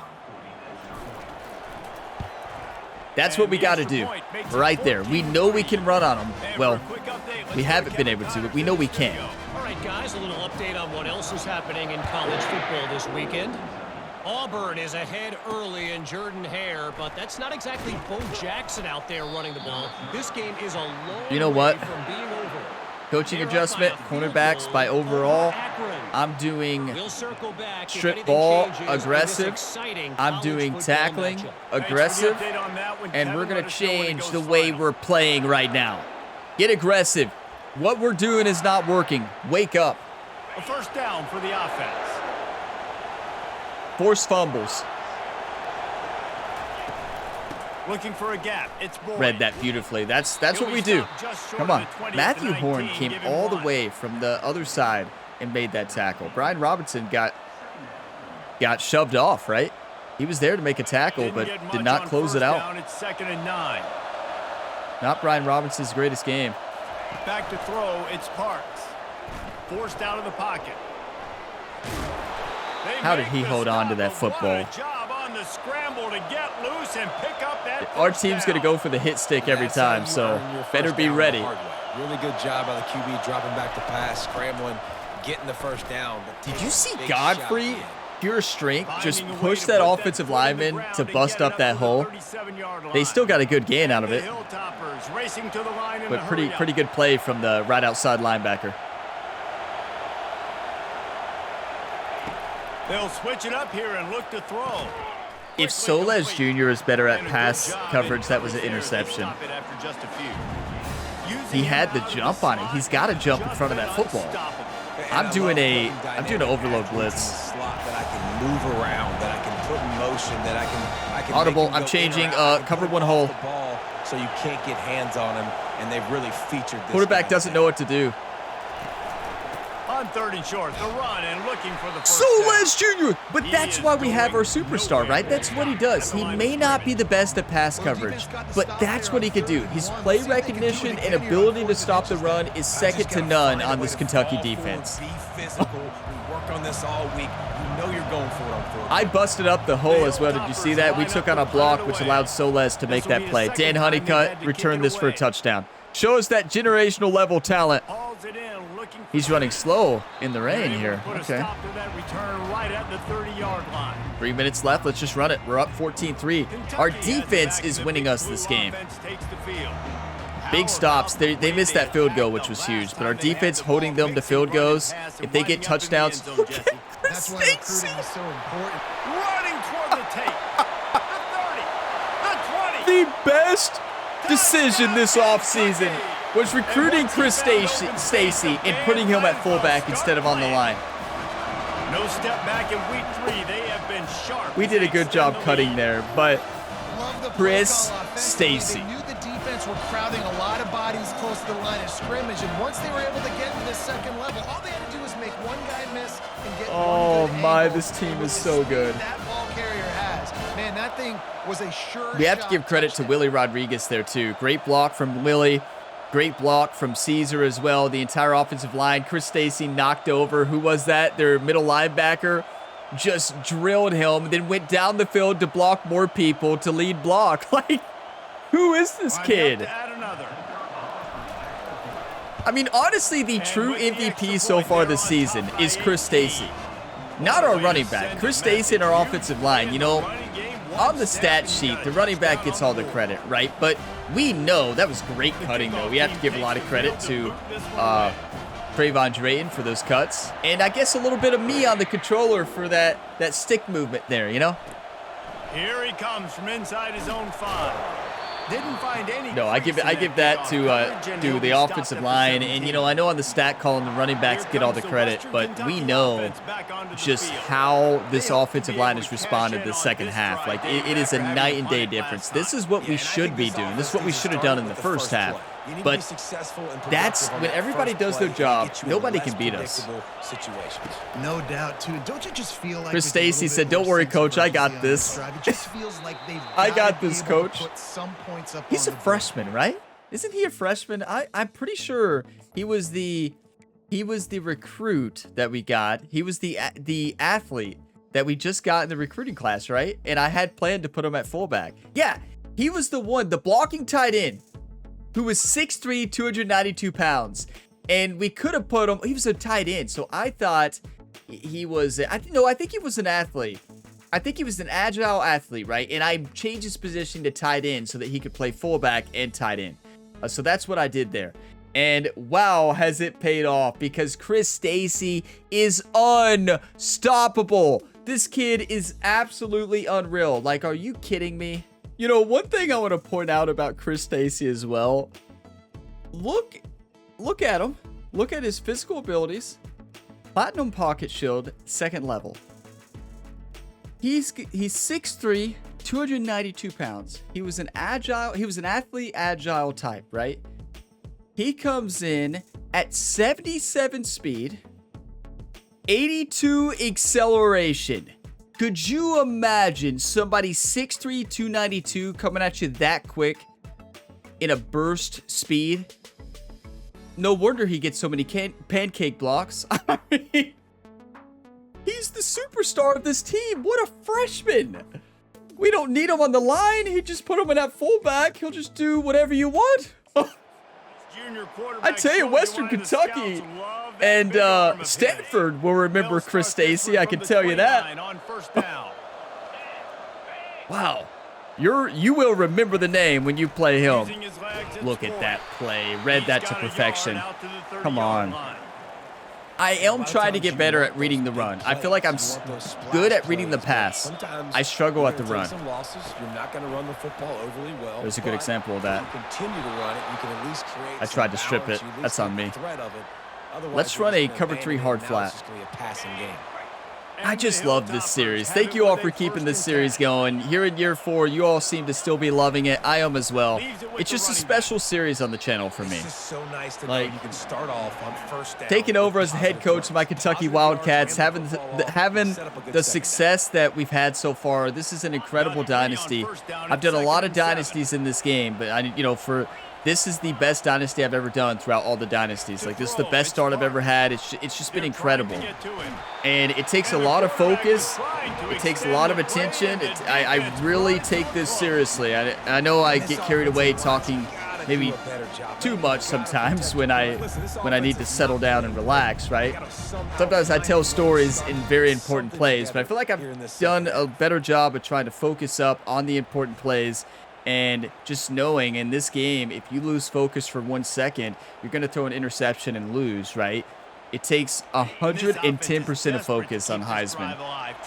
That's what we got to do right there. We know we can run on them. Well, we haven't been able to, but we know we can. All right, guys, a little update on what else is happening in college football this weekend. Auburn is ahead early in Jordan Hare, but that's not exactly Bo Jackson out there running the ball. This game is a long way from being over. Coaching adjustment, cornerbacks by overall. I'm doing strip ball, aggressive. I'm doing tackling, aggressive. And we're going to change the way we're playing right now. Get aggressive. What we're doing is not working. Wake up. A first down for the offense. Force fumbles. Looking for a gap. It's Boyd. Read that beautifully. That's what we do. Come on. Matthew Horn came all the way from the other side and made that tackle. Brian Robinson got shoved off, right? He was there to make a tackle, but did not close it out. It's 2nd and 9. Not Brian Robinson's greatest game. Back to throw. It's Parks. Forced out of the pocket. How did he hold on to that football? Our team's going to go for the hit stick every time, so better be ready. Really good job by the QB dropping back to pass, scrambling, getting the first down. Did you see Godfrey, pure strength, just push that offensive lineman to bust up that hole? They still got a good gain out of it, but pretty good play from the right outside linebacker. They'll switch it up here and look to throw. If Soles Jr. is better at pass coverage, that was an interception. He had the jump on it. He's got to jump in front of that football. I'm doing an overload blitz. That I can move around, that I can put in motion, that I can audible. I'm changing cover one hole. So you can't get hands on him, and they've really featured this. Quarterback doesn't know what to do. On 3rd and short, the run and looking for the first Soles Jr. But that's why we have our superstar, right? That's what he does. He may not be the best at pass coverage, but that's what he could do. His play recognition and ability to stop the run is second to none on this Kentucky defense. Be physical. We work on this all week. You know you're going for it. I busted up the hole as well. Did you see that? We took on a block, which allowed Soles to make that play. Dan Honeycutt returned this for a touchdown. Show us that generational level talent. He's running slow in the rain here. Okay. 3 minutes left. Let's just run it. We're up 14-3. Our defense is winning us this game. Big stops. They missed that field goal, which was huge. But our defense holding them to field goals. If they get touchdowns, okay. That's why recruiting is so important. Running toward the tape. The 30, the 20. The best decision this offseason was recruiting Chris Stacy and putting him at fullback instead of on the line. No step back in week 3. They have been sharp. We did a good job cutting there, but Chris Stacy. They knew the defense were crowding a lot of bodies close to the line of scrimmage, and once they were able to get to the second level, all they had to do was make one guy miss and get oh one good my, angle. this team is so good. That ball carrier has. Man, that thing was a sure We have to shot give credit to touchdown. Willie Rodriguez there too. Great block from Willie. Great block from Caesar as well. The entire offensive line. Chris Stacy knocked over. Who was that? Their middle linebacker just drilled him, then went down the field to block more people to lead block. Like, who is this kid? I mean, honestly, the true MVP so far this season is Chris Stacy. Not our running back. Chris Stacy and our offensive line. You know, on the stat sheet, the running back gets all the credit, right? But we know that was great cutting, though. We have to give a lot of credit to Trayvon Drayton for those cuts. And I guess a little bit of me on the controller for that stick movement there, you know? Here he comes from inside his own 5. Didn't find any. No, I give that to the offensive line. And, you know, I know on the stat column the running backs get all the credit, but we know just how this offensive line has responded this second half. Like, it is a night and day difference. This is what we should be doing. This is what we should have done in the first half. But that's when everybody does their job, nobody can beat us. No doubt, too. Don't you just feel like Chris Stacy said, "Don't worry, coach. I got this." It just feels like they've I got this, coach. put some points up He's on a the freshman, right? Isn't he a freshman? I'm pretty sure he was the recruit that we got. He was the athlete that we just got in the recruiting class, right? And I had planned to put him at fullback. Yeah, he was the one, the blocking tight end, who was 6'3", 292 pounds. And we could have put him, he was a tight end. So I thought he was, I think he was an athlete. I think he was an agile athlete, right? And I changed his position to tight end so that he could play fullback and tight end. So that's what I did there. And wow, has it paid off, because Chris Stacy is unstoppable. This kid is absolutely unreal. Like, are you kidding me? You know, one thing I want to point out about Chris Stacy as well. Look at him. Look at his physical abilities. Platinum Pocket Shield, 2nd level. He's 6'3", 292 pounds. He was an athlete, agile type, right? He comes in at 77 speed, 82 acceleration. Could you imagine somebody 6'3", 292 coming at you that quick in a burst speed? No wonder he gets so many pancake blocks. I mean, he's the superstar of this team. What a freshman. We don't need him on the line. He just put him in at fullback. He'll just do whatever you want. I tell you, Western Kentucky and Stanford will remember Chris Stacy. I can tell you that. Wow. You will remember the name when you play him. Look at that play. Read that to perfection. Come on. I am trying to get better at reading the run. I feel like I'm good at reading the pass. I struggle at the run. There's a good example of that. I tried to strip it. That's on me. Let's run a cover 3 hard flat. I just love this series. Thank you all for keeping this series going. Here in year 4, you all seem to still be loving it. I am as well. It's just a special series on the channel for me. Like, taking over as the head coach of my Kentucky Wildcats, having the success that we've had so far. This is an incredible dynasty. I've done a lot of dynasties in this game, but this is the best dynasty I've ever done throughout all the dynasties. Like, this is the best start I've ever had. It's just been incredible. And it takes a lot of focus. It takes a lot of attention. I really take this seriously. I know I get carried away talking maybe too much sometimes when I need to settle down and relax, right? Sometimes I tell stories in very important plays, but I feel like I've done a better job of trying to focus up on the important plays. And just knowing in this game, if you lose focus for 1 second, you're going to throw an interception and lose, right? It takes 110% of focus on Heisman.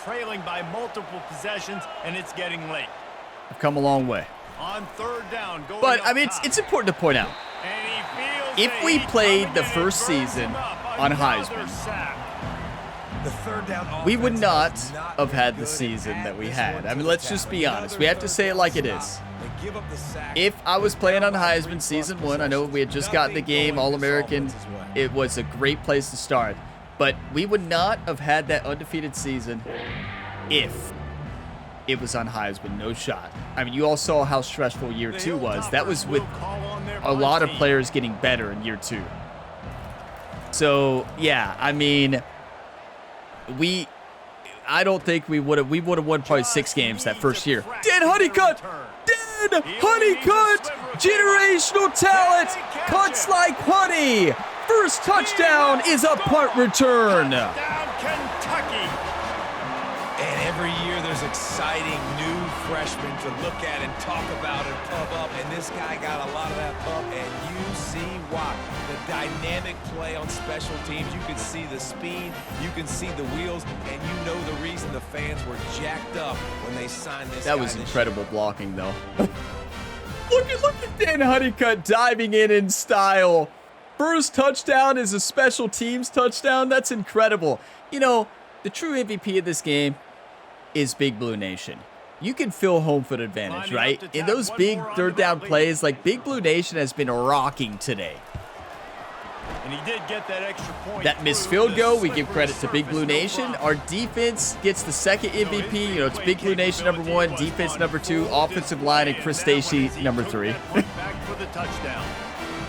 Trailing by multiple possessions, and it's getting late. I've come a long way. On 3rd down, but I mean, it's important to point out, if we played the first season on Heisman, we would not have had the season that we had. I mean, let's just be honest. We have to say it like it is. If I was playing on Heisman season 1, I know we had just gotten the game, All-American. It was a great place to start. But we would not have had that undefeated season if it was on Heisman. No shot. I mean, you all saw how stressful year 2 was. That was with a lot of players getting better in year 2. So, yeah, I mean, I don't think we would have won probably 6 games that first year. Dan Honeycutt! Dan Honeycutt! Generational talent! Cuts like honey! First touchdown is a punt return. Kentucky. And every year there's exciting new freshmen to look at and talk about and pump up. And this guy got a lot of that pump, and you see why. The dynamic play on special teams. You can see the speed, you can see the wheels, and you know the reason the fans were jacked up when they signed this. That was incredible blocking, though. Look at Dan Honeycutt diving in style. First touchdown is a special teams touchdown. That's incredible. You know, the true MVP of this game is Big Blue Nation. you can feel home field advantage, right? In those big third down plays, like Big Blue Nation has been rocking today. And he did get that extra point. That missed field goal, we give credit to Big Blue Nation. Our defense gets the second MVP. You know, it's Big Blue Nation number 1, defense number 2, offensive line, and Chris Stacy number 3. Back for the touchdown.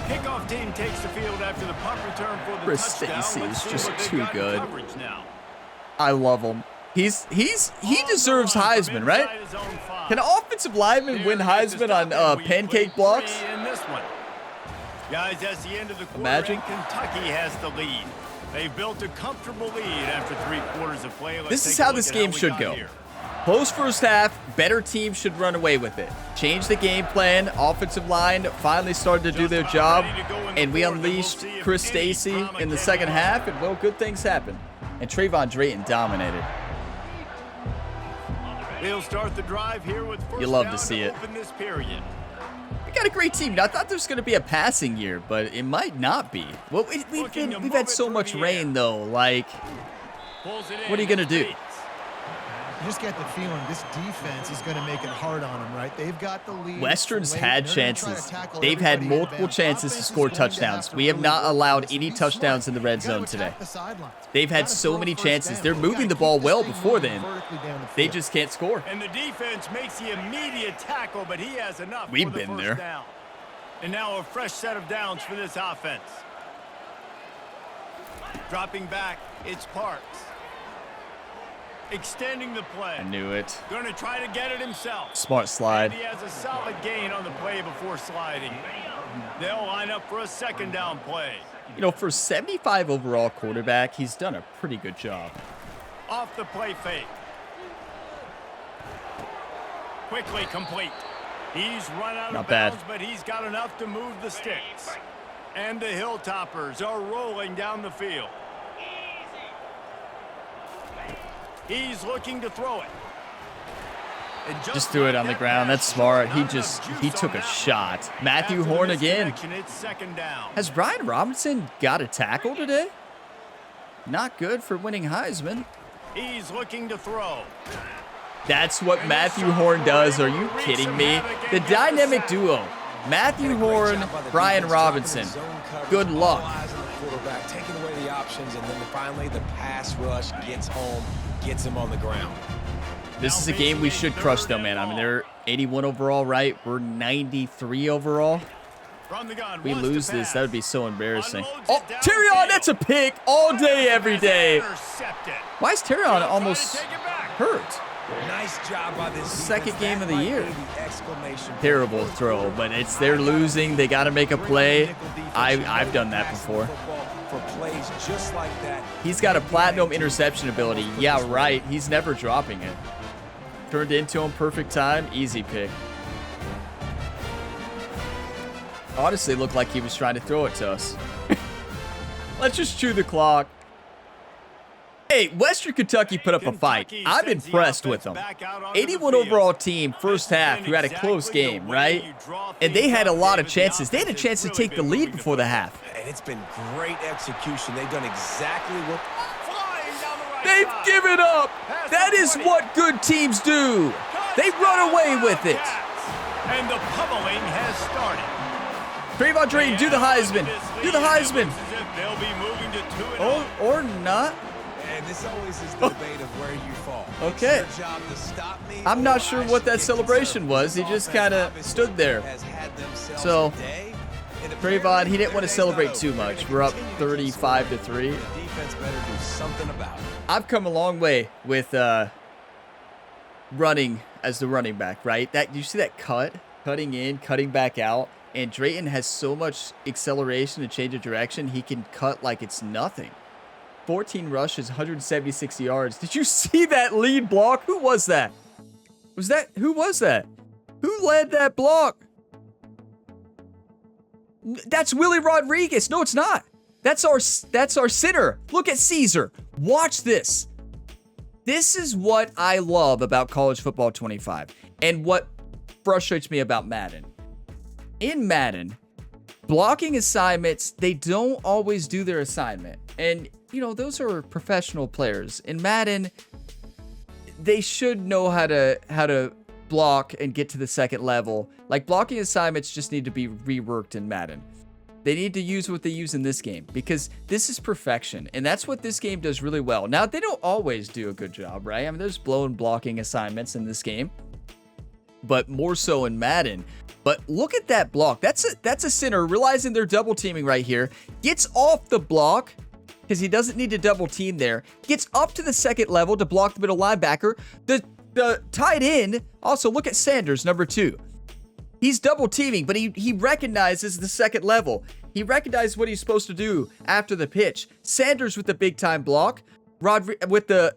Kickoff team takes the field after the punt return for the Chris touchdown. Stacy is just Let's see too what they've got in good. coverage now. I love him. He deserves Heisman, right? Can an offensive lineman win Heisman on pancake blocks? In this one. Guys, that's the end of the quarter. Imagine. And Kentucky has the lead. They've built a comfortable lead after 3 quarters of play. This is how this game should go. Close first half, better team should run away with it. Change the game plan. Offensive line finally started to do their job, and we unleashed Chris Stacy in the second half, and well, good things happened. And Trayvon Drayton dominated. They'll start the drive here with first You love to down see it. open this period. We got a great team. Now, I thought there was going to be a passing year, but it might not be. Well, we've had so much rain though. Like, what are you going to do? You just get the feeling this defense is going to make it hard on them, right? They've got the lead. Western's late. had They're gonna try to chances. tackle They've had everybody in multiple advance. chances to Offense score is going to have touchdowns. to We have really not work allowed this. any Be touchdowns smart. in the red You gotta zone today. attack the sidelines. They've had Gotta so throw many first chances. down. They're You moving gotta the ball keep this well thing before moving then. vertically down the They field. just can't score. And the defense makes the immediate tackle, but he has enough We've for the been first there. down. And now a fresh set of downs for this offense. Dropping back, it's Parks. Extending the play. I knew it. Going to try to get it himself. Smart slide. And he has a solid gain on the play before sliding. They'll line up for a second down play. You know, for 75 overall quarterback, he's done a pretty good job. Off the play fake. Quickly complete. He's run out Not of bad. bounds, but he's got enough to move the sticks. And the Hilltoppers are rolling down the field. He's looking to throw it. And Just threw it on the ground. That's smart. He took a shot. Matthew Horn again. It's second down. Has Brian Robinson got a tackle today? Not good for winning Heisman. He's looking to throw. That's what Matthew Horn does. Are you kidding me? The dynamic duo. Matthew Horn, Brian Robinson. Good luck. Taking away the options, and then finally the pass rush gets home, gets him on the ground. This is a game we should crush, though, man. I mean, they're 81 overall, right? We're 93 overall. We lose this, that would be so embarrassing. Oh, Terrion, that's a pick all day, every day. Why is Terrion almost hurt? Nice job by this Second game of the year. Exclamation. Terrible throw, but they're losing. They got to make a play. I've done that before. For plays just like that. He's got a platinum interception ability. Yeah, right. He's never dropping it. Turned into him, perfect time, easy pick. Honestly, looked like he was trying to throw it to us. Let's just chew the clock. Hey, Western Kentucky put up a fight. I'm impressed with them. 81 overall team, first half, who had a close game, right? And they had a lot of chances. They had a chance to take the lead before the half. And it's been great execution. They've done exactly what... They've given up. That is what good teams do. They run away with it. And the pummeling has started. Trayvon Drayton, do the Heisman. Do the Heisman. They'll be moving to 2-0. Or not. And this always is the debate of where you fall. Okay. It's your job to stop me, I'm not or sure I what should that get celebration conservative. was. He just kind of Offense stood there. has had themselves So, a day, and Trayvon, apparently he didn't want to their celebrate day's too not over. much. They We're up continue to keep 35 to scoring. 3. The defense better do something about it. I've come a long way with running as the running back, right? You see that cutting in, cutting back out, and Drayton has so much acceleration and change of direction, he can cut like it's nothing. 14 rushes, 176 yards. Did you see that lead block? Who was that? Who was that? Who led that block? That's Willie Rodriguez. No, it's not. That's our center. Look at Caesar. Watch this. This is what I love about College Football 25 and what frustrates me about Madden. In Madden, blocking assignments, they don't always do their assignment. And, you know, those are professional players. In Madden, they should know how to block and get to the second level. Like, blocking assignments just need to be reworked in Madden. They need to use what they use in this game, because this is perfection, and that's what this game does really well. Now, they don't always do a good job, right? I mean, there's blown blocking assignments in this game, but more so in Madden. But look at that block. That's a center realizing they're double teaming right here. Gets off the block because he doesn't need to double team there. Gets up to the second level to block the middle linebacker. The tight end, also look at Sanders, number 2. He's double teaming, but he recognizes the second level. He recognizes what he's supposed to do after the pitch. Sanders with the big time block. With the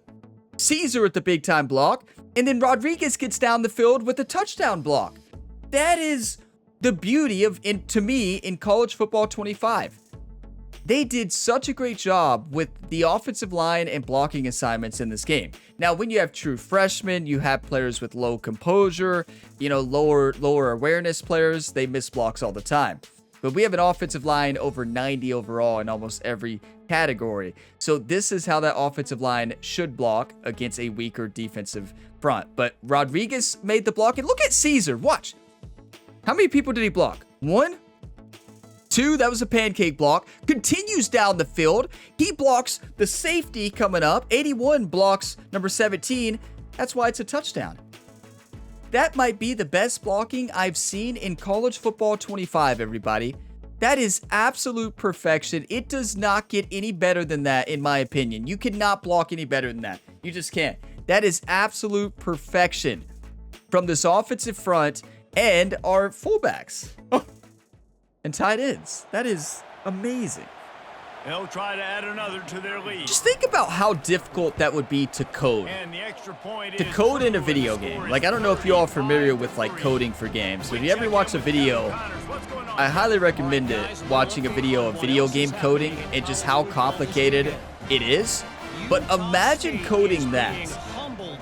Caesar with the big time block. And then Rodriguez gets down the field with a touchdown block. That is the beauty of, to me, in College Football 25. They did such a great job with the offensive line and blocking assignments in this game. Now, when you have true freshmen, you have players with low composure, lower awareness players, they miss blocks all the time. But we have an offensive line over 90 overall in almost every category. So this is how that offensive line should block against a weaker defensive front. But Rodriguez made the block, and look at Caesar. Watch. How many people did he block? 1, 2, that was a pancake block. Continues down the field. He blocks the safety coming up. 81 blocks number 17. That's why it's a touchdown. That might be the best blocking I've seen in College Football 25, everybody. That is absolute perfection. It does not get any better than that, in my opinion. You cannot block any better than that. You just can't. That is absolute perfection from this offensive front and our fullbacks and tight ends. That is amazing. They'll try to add another to their lead. Just think about how difficult that would be to code. And the extra point to code in a video game. Like, I don't know if you're all familiar with like coding for games. So if you ever watch a video, I highly recommend it, watching a video of video game coding and just how complicated it is. But imagine coding that.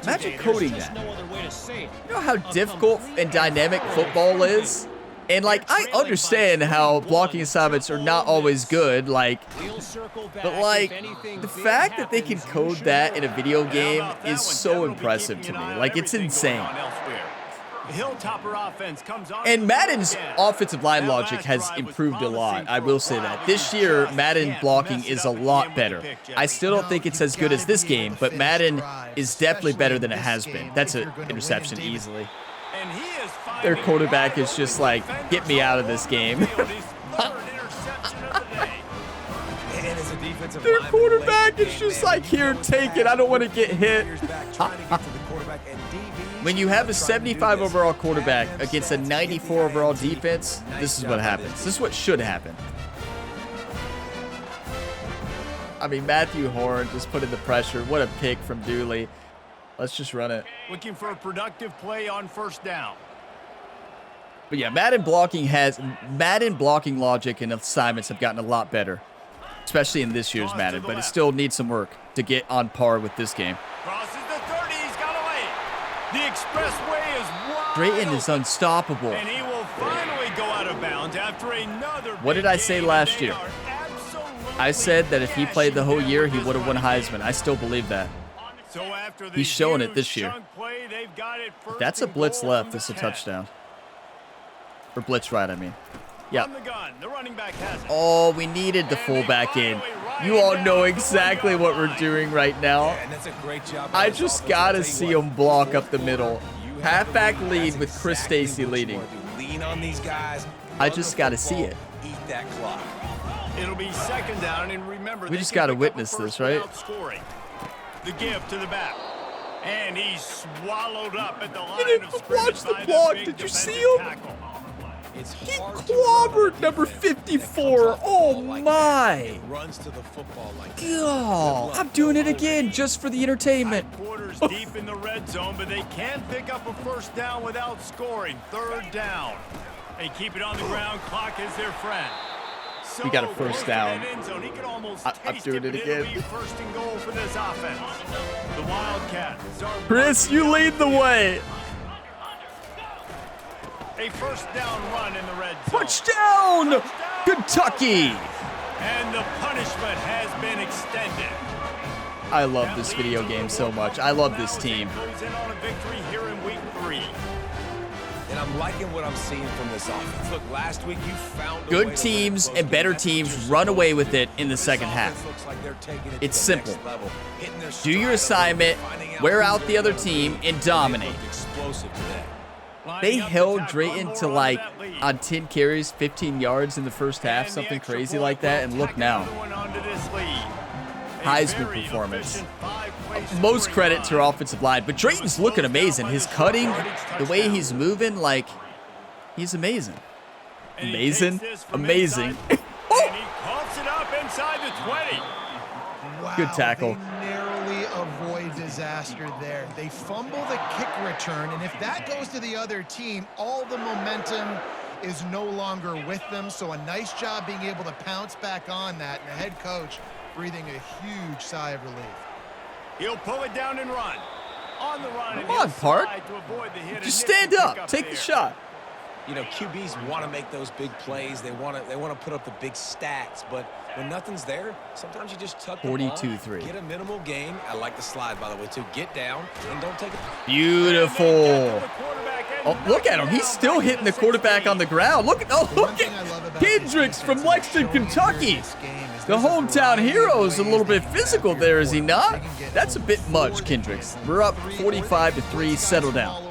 Imagine coding that. You know how difficult and dynamic football is? And, like, I understand how blocking assignments are not always good, like, but, like, the fact that they can code that in a video game is so impressive to me. Like, it's insane. And Madden's offensive line logic has improved a lot. I will say that. This year, Madden blocking is a lot better. I still don't think it's as good as this game, but Madden is definitely better than it has been. That's an interception easily. Their quarterback is just like, get me out of this game. Their quarterback is just like, here, take it. I don't want to get hit. When you have a 75 overall quarterback against a 94 overall defense, this is what happens. This is what should happen. I mean, Matthew Horn just put in the pressure. What a pick from Dooley. Let's just run it. Looking for a productive play on first down. But yeah, Madden blocking logic and assignments have gotten a lot better, especially in this year's Madden, but it still needs some work to get on par with this game. Crosses the 30, he's got away. The expressway is wide Drayton is unstoppable. and he will finally go out of bounds after another. What did I say last year? I said that if he played the whole year, he would have won Heisman. I still believe that. So after He's showing it this year. Play, If that's a blitz left, this is a touchdown. Or blitz right, I mean. Yeah. Oh, we needed the fullback in. You all know exactly what we're doing right now. I just got to see him block up the middle. Halfback lead with Chris Stacy leading. I just got to see it. It'll be second down, and remember, we just got to witness this, right? The give to the back. And he's swallowed up at the line of scrimmage. Watch the block. Did you see him? He clobbered number 54. Oh my! God, I'm doing it again just for the entertainment. Quarters deep in the red zone, but they can't pick up a first down without scoring. Third down. They keep it on the ground. Clock is their friend. We got a first down. I'm doing it again. First and goal for this offense. The Wildcats. Chris, you lead the way. A first down run in the red zone. Touchdown, Kentucky. And the punishment has been extended. I love this video game so much. I love this team. And I'm liking what I'm seeing from this offense. Look, last week you found good teams and better teams run away with it in the second half. It's simple. Do your assignment, wear out the other team, and dominate. They held Drayton to like on 10 carries, 15 yards in the first half, something crazy like that, and look now. Heisman performance. Most credit to our offensive line, but Drayton's looking amazing. His cutting, the way he's moving, like, he's amazing. Amazing. Amazing. Good tackle. They narrowly avoid disaster there. They fumble the kick return, and if that goes to the other team, all the momentum is no longer with them. So a nice job being able to pounce back on that, and the head coach breathing a huge sigh of relief. He'll pull it down and run. On the run. Come on, Park. Just stand up. Take the shot. You know, QBs want to make those big plays. They want to put up the big stats, but when nothing's there, sometimes you just tuck the ball, 42-3. get a minimal gain. I like the slide, by the way, too. Get down and don't take it. Beautiful. Oh, look at him. He's still hitting the quarterback on the ground. Look at Kendricks from Lexington, Kentucky. The hometown hero is a little bit physical there, is he not? That's a bit much, Kendricks. We're up 45-3. Settle down.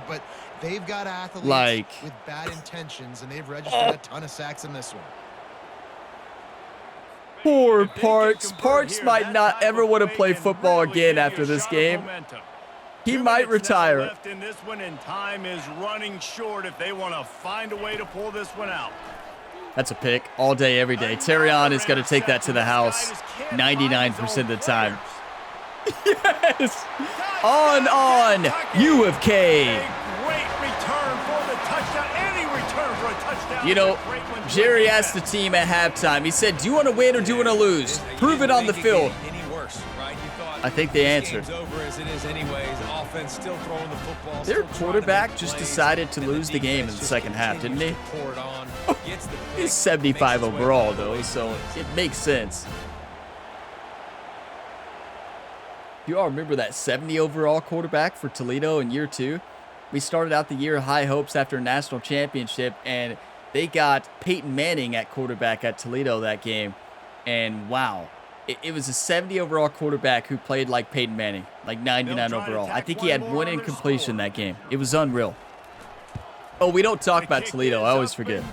But they've got athletes with bad intentions, and they've registered a ton of sacks in this one. Poor Parks. Parks might not ever want to play football again after this game. He might retire. Left in this one, and time is running short if they want to find a way to pull this one out. That's a pick all day, every day. Terrion is going to take that to the house 99% of the time. Yes! On, U of K. You know, Jerry asked the team at halftime, he said, do you want to win or do you want to lose? Prove it on the field. I think they answered. Their quarterback just decided to lose the game in the second half, didn't he? He's 75 overall, though, so it makes sense. You all remember that 70 overall quarterback for Toledo in year 2? We started out the year high hopes after a national championship, and they got Peyton Manning at quarterback at Toledo that game. And wow, it was a 70 overall quarterback who played like Peyton Manning, like 99 overall. I think he had one incompletion that game. It was unreal. Oh, we don't talk about Toledo. I always forget.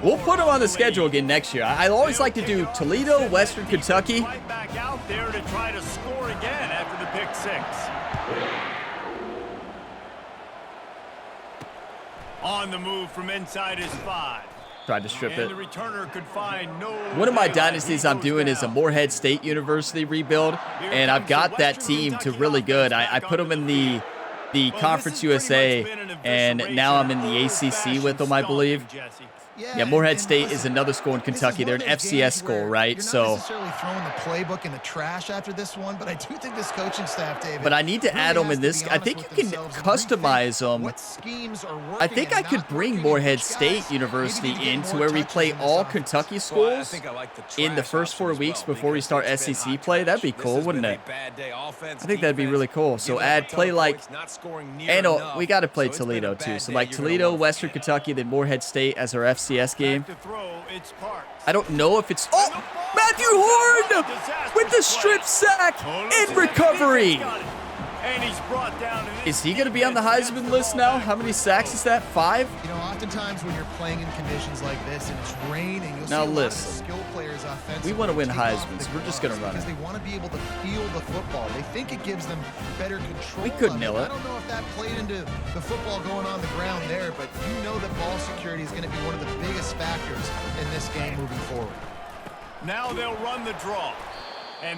We'll put them on the schedule again next year. I always like to do Toledo, Western Kentucky. Back out there to try to score again after the pick 6. On the move from inside his 5. Tried to strip it. The returner could find no. One of my dynasties I'm doing is a Morehead State University rebuild, and I've got that team to really good. I put them in the Conference USA, and now I'm in the ACC with them, I believe. Yeah, Morehead State is another school in Kentucky. They're an FCS school, right? You're so not necessarily throwing the playbook in the trash after this one, but I do think this coaching staff, David. But I need to add them in this. I think you can customize them. What schemes are working? I think I could bring Morehead State University into where we play all Kentucky schools in the first 4 weeks before we start SEC play. That'd be cool, wouldn't it? I think that'd be really cool. So play like, and we got to play Toledo too. So like Toledo, Western Kentucky, then Morehead State as our FCS game. I don't know if it's... Oh! Matthew Horn! With the strip sack and recovery! Is he going to be on the Heisman list now? How many sacks is that? 5? You know, oftentimes when you're playing in conditions like this and it's raining, you'll see a lot of skill players offensively. We want to win Heisman, so we're just going to run it. Because they want to be able to feel the football. They think it gives them better control. We could nail it. I don't know if that played into the football going on the ground there, but you know that ball security is going to be one of the biggest factors in this game moving forward. Now they'll run the draw.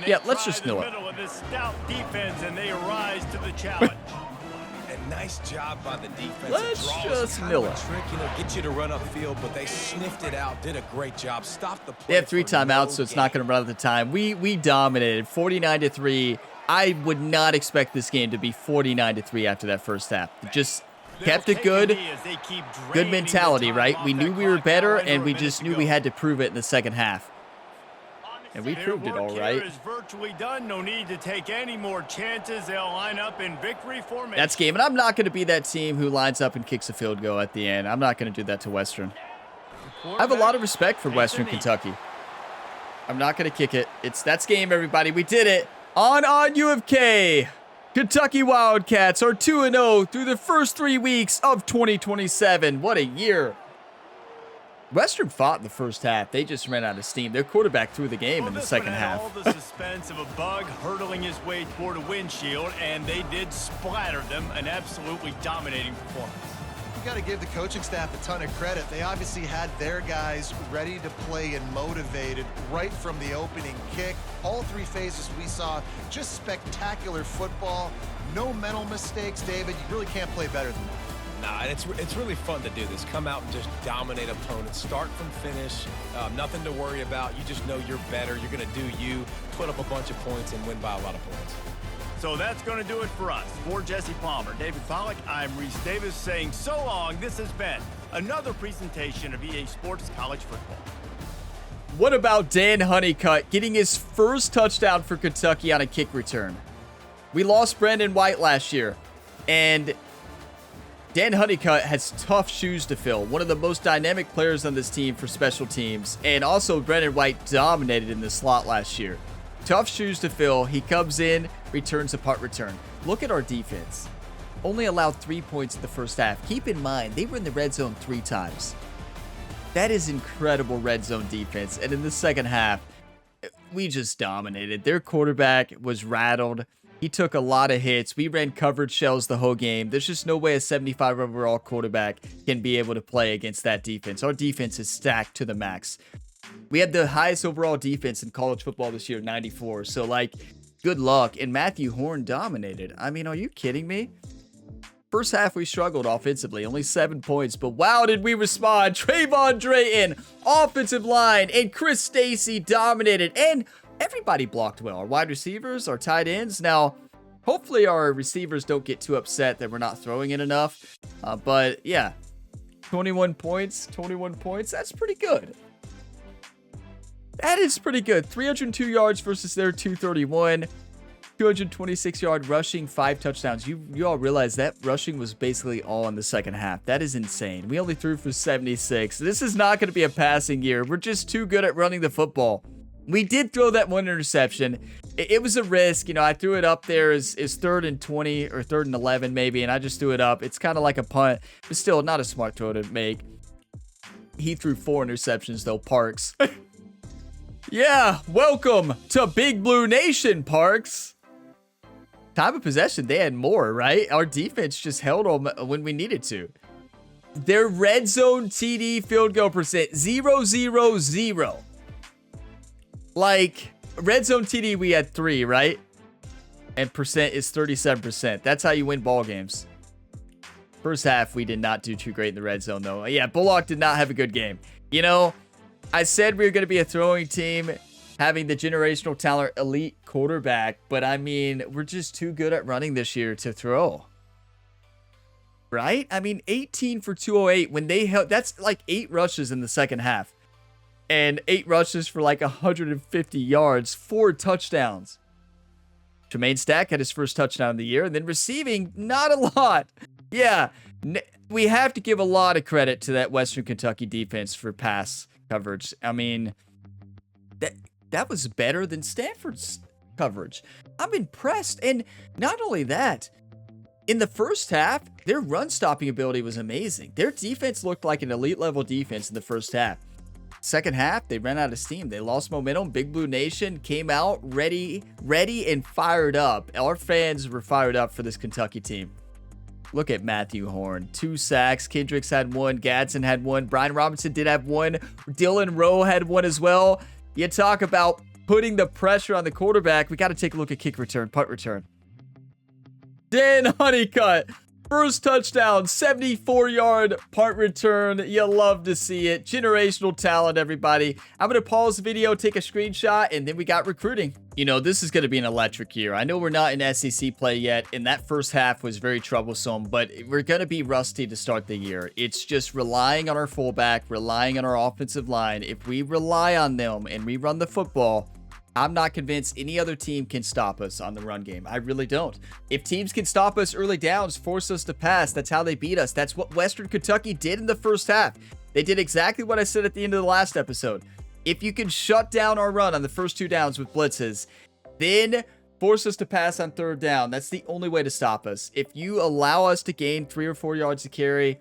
Yeah, let's just know it. Middle of this stout defense, and they rise to the challenge. And nice job by the defense. Let's just mill it. Trick, get you to run upfield, but they sniffed it out. Did a great job. Stopped the play. They have 3 timeouts, so it's not going to run at the time. We dominated 49-3. I would not expect this game to be 49-3 after that first half. Just kept it good. Good mentality, right? We knew we were better, and we just knew we had to prove it in the second half. And we Their proved it work all here right. is virtually done. No need to take any more chances. They'll line up in victory formation. That's game. And I'm not going to be that team who lines up and kicks a field goal at the end. I'm not going to do that to Western. I have a lot of respect for Western Kentucky. I'm not going to kick it. That's game, everybody. We did it. On U of K. Kentucky Wildcats are 2-0 through the first 3 weeks of 2027. What a year. Western fought in the first half. They just ran out of steam. Their quarterback threw the game in the second half. All the suspense of a bug hurtling his way toward a windshield, and they did splatter them. An absolutely dominating performance. You got to give the coaching staff a ton of credit. They obviously had their guys ready to play and motivated right from the opening kick. All 3 phases we saw just spectacular football. No mental mistakes, David. You really can't play better than that. Nah, and it's really fun to do this. Come out and just dominate opponents. Start from finish. Nothing to worry about. You just know you're better. You're going to do you, put up a bunch of points, and win by a lot of points. So that's going to do it for us. For Jesse Palmer, David Pollack, I'm Reese Davis saying so long. This has been another presentation of EA Sports College Football. What about Dan Honeycutt getting his first touchdown for Kentucky on a kick return? We lost Brandon White last year, and Dan Honeycutt has tough shoes to fill. One of the most dynamic players on this team for special teams, and also Brandon White dominated in the slot last year. Tough shoes to fill. He comes in, returns a punt return. Look at our defense. Only allowed 3 points in the first half. Keep in mind, they were in the red zone 3 times. That is incredible red zone defense. And in the second half, we just dominated. Their quarterback was rattled. He took a lot of hits. We ran coverage shells the whole game. There's just no way a 75 overall quarterback can be able to play against that defense. Our defense is stacked to the max. We had the highest overall defense in college football this year, 94. So, like, good luck. And Matthew Horn dominated. I mean, are you kidding me? First half, we struggled offensively. Only 7 points. But wow, did we respond. Trayvon Drayton, offensive line, and Chris Stacy dominated. And everybody blocked well. Our wide receivers, our tight ends. Now, hopefully our receivers don't get too upset that we're not throwing it enough. But, yeah, 21 points. That's pretty good. That is pretty good. 302 yards versus their 231. 226-yard rushing, 5 touchdowns. You all realize that rushing was basically all in the second half. That is insane. We only threw for 76. This is not going to be a passing year. We're just too good at running the football. We did throw that 1 interception. It was a risk. You know, I threw it up there as 3rd and 20 or 3rd and 11 maybe, and I just threw it up. It's kind of like a punt, but still not a smart throw to make. He threw 4 interceptions, though, Parks. Yeah, welcome to Big Blue Nation, Parks. Time of possession, they had more, right? Our defense just held them when we needed to. Their red zone TD field goal percent, 0-0-0. Like, red zone TD, we had 3, right? And percent is 37%. That's how you win ball games. First half, we did not do too great in the red zone, though. Yeah, Bullock did not have a good game. You know, I said we were going to be a throwing team, having the generational talent elite quarterback, but I mean, we're just too good at running this year to throw. Right? I mean, 18 for 208 when they held, that's like 8 rushes in the second half. And 8 rushes for like 150 yards, 4 touchdowns. Jermaine Stack had his first touchdown of the year, and then receiving, not a lot. Yeah, we have to give a lot of credit to that Western Kentucky defense for pass coverage. I mean, that was better than Stanford's coverage. I'm impressed. And not only that, in the first half, their run stopping ability was amazing. Their defense looked like an elite level defense in the first half. Second half, they ran out of steam. They lost momentum. Big Blue Nation came out ready and fired up. Our fans were fired up for this Kentucky team. Look at Matthew Horn. 2 sacks. Kendricks had 1. Gadsden had 1. Brian Robinson did have 1. Dylan Rowe had 1 as well. You talk about putting the pressure on the quarterback. We got to take a look at kick return, punt return. Dan Honeycutt. First touchdown, 74-yard punt return. You love to see it. Generational talent, everybody. I'm going to pause the video, take a screenshot, and then we got recruiting. You know, this is going to be an electric year. I know we're not in SEC play yet, and that first half was very troublesome, but we're going to be rusty to start the year. It's just relying on our fullback, relying on our offensive line. If we rely on them and we run the football, I'm not convinced any other team can stop us on the run game. I really don't. If teams can stop us early downs, force us to pass, that's how they beat us. That's what Western Kentucky did in the first half. They did exactly what I said at the end of the last episode. If you can shut down our run on the first 2 downs with blitzes, then force us to pass on 3rd down. That's the only way to stop us. If you allow us to gain 3 or 4 yards to carry,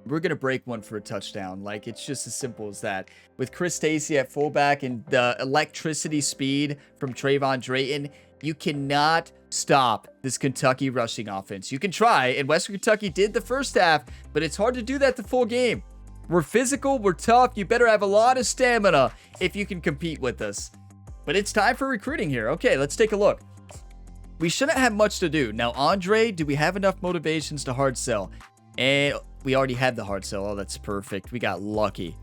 we're going to break one for a touchdown. Like, it's just as simple as that. With Chris Stacy at fullback and the electricity speed from Trayvon Drayton, you cannot stop this Kentucky rushing offense. You can try, and Western Kentucky did the first half, but it's hard to do that the full game. We're physical, we're tough, you better have a lot of stamina if you can compete with us. But it's time for recruiting here. Okay, let's take a look. We shouldn't have much to do. Now, Andre, do we have enough motivations to hard sell? And we already had the hard sell. Oh, that's perfect. We got lucky.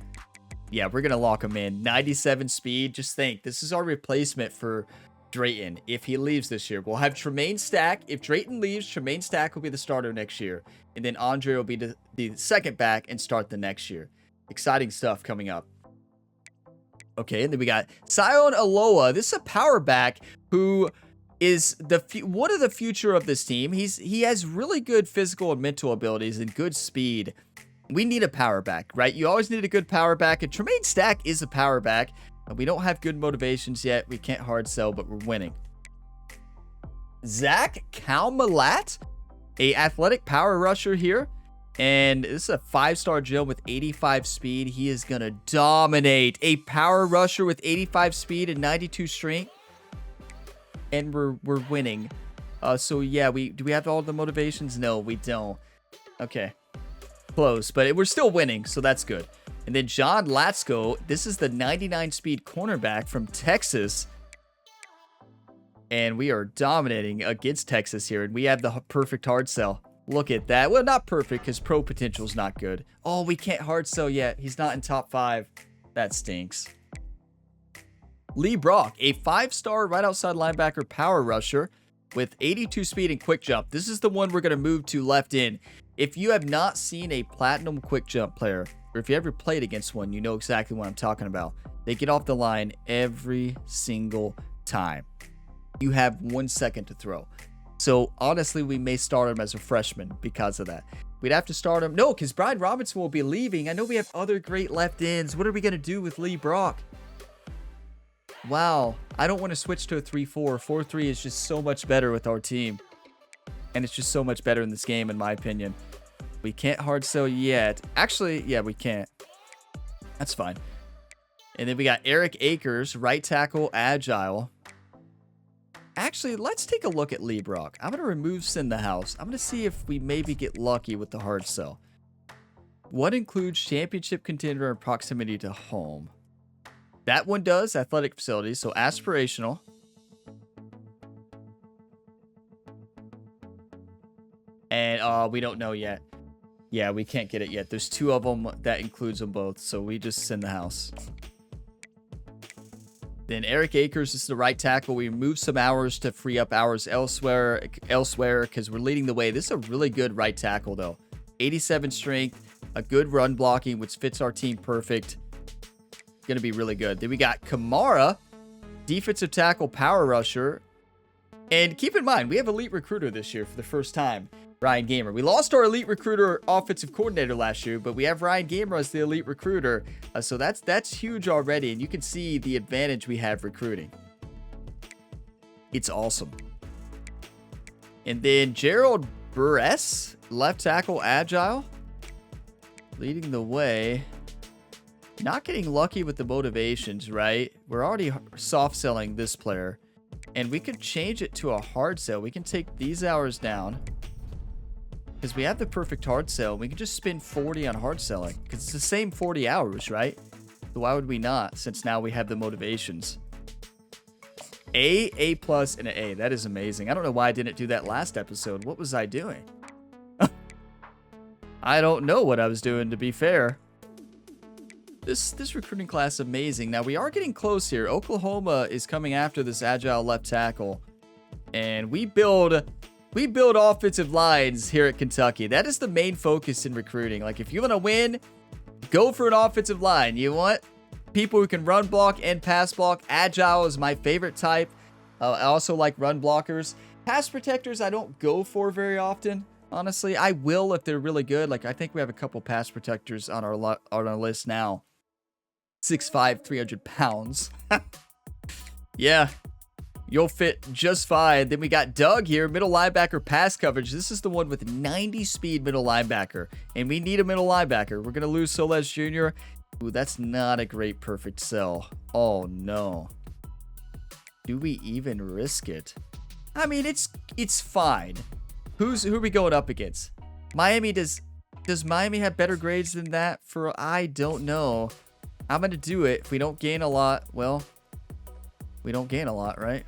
Yeah, we're going to lock him in. 97 speed. Just think, this is our replacement for Drayton if he leaves this year. We'll have Tremaine Stack. If Drayton leaves, Tremaine Stack will be the starter next year. And then Andre will be the second back and start the next year. Exciting stuff coming up. Okay, and then we got Sion Aloa. This is a power back who is what are the future of this team. He has really good physical and mental abilities and good speed. We need a power back, right? You always need a good power back, and Tremaine Stack is a power back. We don't have good motivations yet. We can't hard sell, but we're winning. Zach Kalmalat, a athletic power rusher here, and this is a 5-star Jill with 85 speed. He is gonna dominate. A power rusher with 85 speed and 92 strength. And we're winning. So yeah, do we have all the motivations? No, we don't. Okay. Close, but we're still winning, so that's good. And then John Latsko, this is the 99 speed cornerback from Texas. And we are dominating against Texas here, and we have the perfect hard sell. Look at that. Well, not perfect, because pro potential is not good. Oh, we can't hard sell yet. He's not in top 5. That stinks. Lee Brock, a 5-star right outside linebacker power rusher with 82 speed and quick jump. This is the one we're going to move to left in. If you have not seen a platinum quick jump player, or if you ever played against one, you know exactly what I'm talking about. They get off the line every single time. You have 1 second to throw. So honestly, we may start him as a freshman because of that. We'd have to start him. No, because Brian Robinson will be leaving. I know we have other great left ends. What are we going to do with Lee Brock? Wow, I don't want to switch to a 3-4. 4-3 is just so much better with our team. And it's just so much better in this game, in my opinion. We can't hard sell yet. Actually, yeah, we can't. That's fine. And then we got Eric Akers, right tackle, agile. Actually, let's take a look at Lee Brock. I'm going to remove Send the House. I'm going to see if we maybe get lucky with the hard sell. What includes championship contender and proximity to home? That one does, athletic facilities, so aspirational. And we don't know yet. Yeah, we can't get it yet. There's 2 of them that includes them both, so we just Send the House. Then Eric Akers is the right tackle. We moved some hours to free up hours elsewhere because we're leading the way. This is a really good right tackle, though. 87 strength, a good run blocking, which fits our team perfect. Going to be really good. Then we got Kamara, defensive tackle, power rusher. And keep in mind, we have elite recruiter this year for the first time, Ryan Gamer. We lost our elite recruiter offensive coordinator last year, but we have Ryan Gamer as the elite recruiter. So that's huge already, and you can see the advantage we have recruiting. It's awesome. And then Gerald Buress, left tackle, agile, leading the way. Not getting lucky with the motivations, right? We're already soft selling this player, and we could change it to a hard sell. We can take these hours down because we have the perfect hard sell. We can just spend 40 on hard selling because it's the same 40 hours, right? So why would we not, since now we have the motivations? A plus, and an A. That is amazing. I don't know why I didn't do that last episode. What was I doing? I don't know what I was doing, to be fair. This recruiting class is amazing. Now, we are getting close here. Oklahoma is coming after this agile left tackle. And we build offensive lines here at Kentucky. That is the main focus in recruiting. Like, if you want to win, go for an offensive line. You want people who can run block and pass block. Agile is my favorite type. I also like run blockers. Pass protectors I don't go for very often. Honestly, I will if they're really good. Like, I think we have a couple pass protectors on our list now. 6'5", 300 pounds. Yeah, you'll fit just fine. Then we got Doug here, middle linebacker pass coverage. This is the one with 90 speed middle linebacker. And we need a middle linebacker. We're going to lose Soles Jr. Ooh, that's not a great perfect sell. Oh, no. Do we even risk it? I mean, it's fine. Who are we going up against? Miami, does Miami have better grades than that? I don't know. I'm going to do it. If we don't gain a lot, well, we don't gain a lot, right?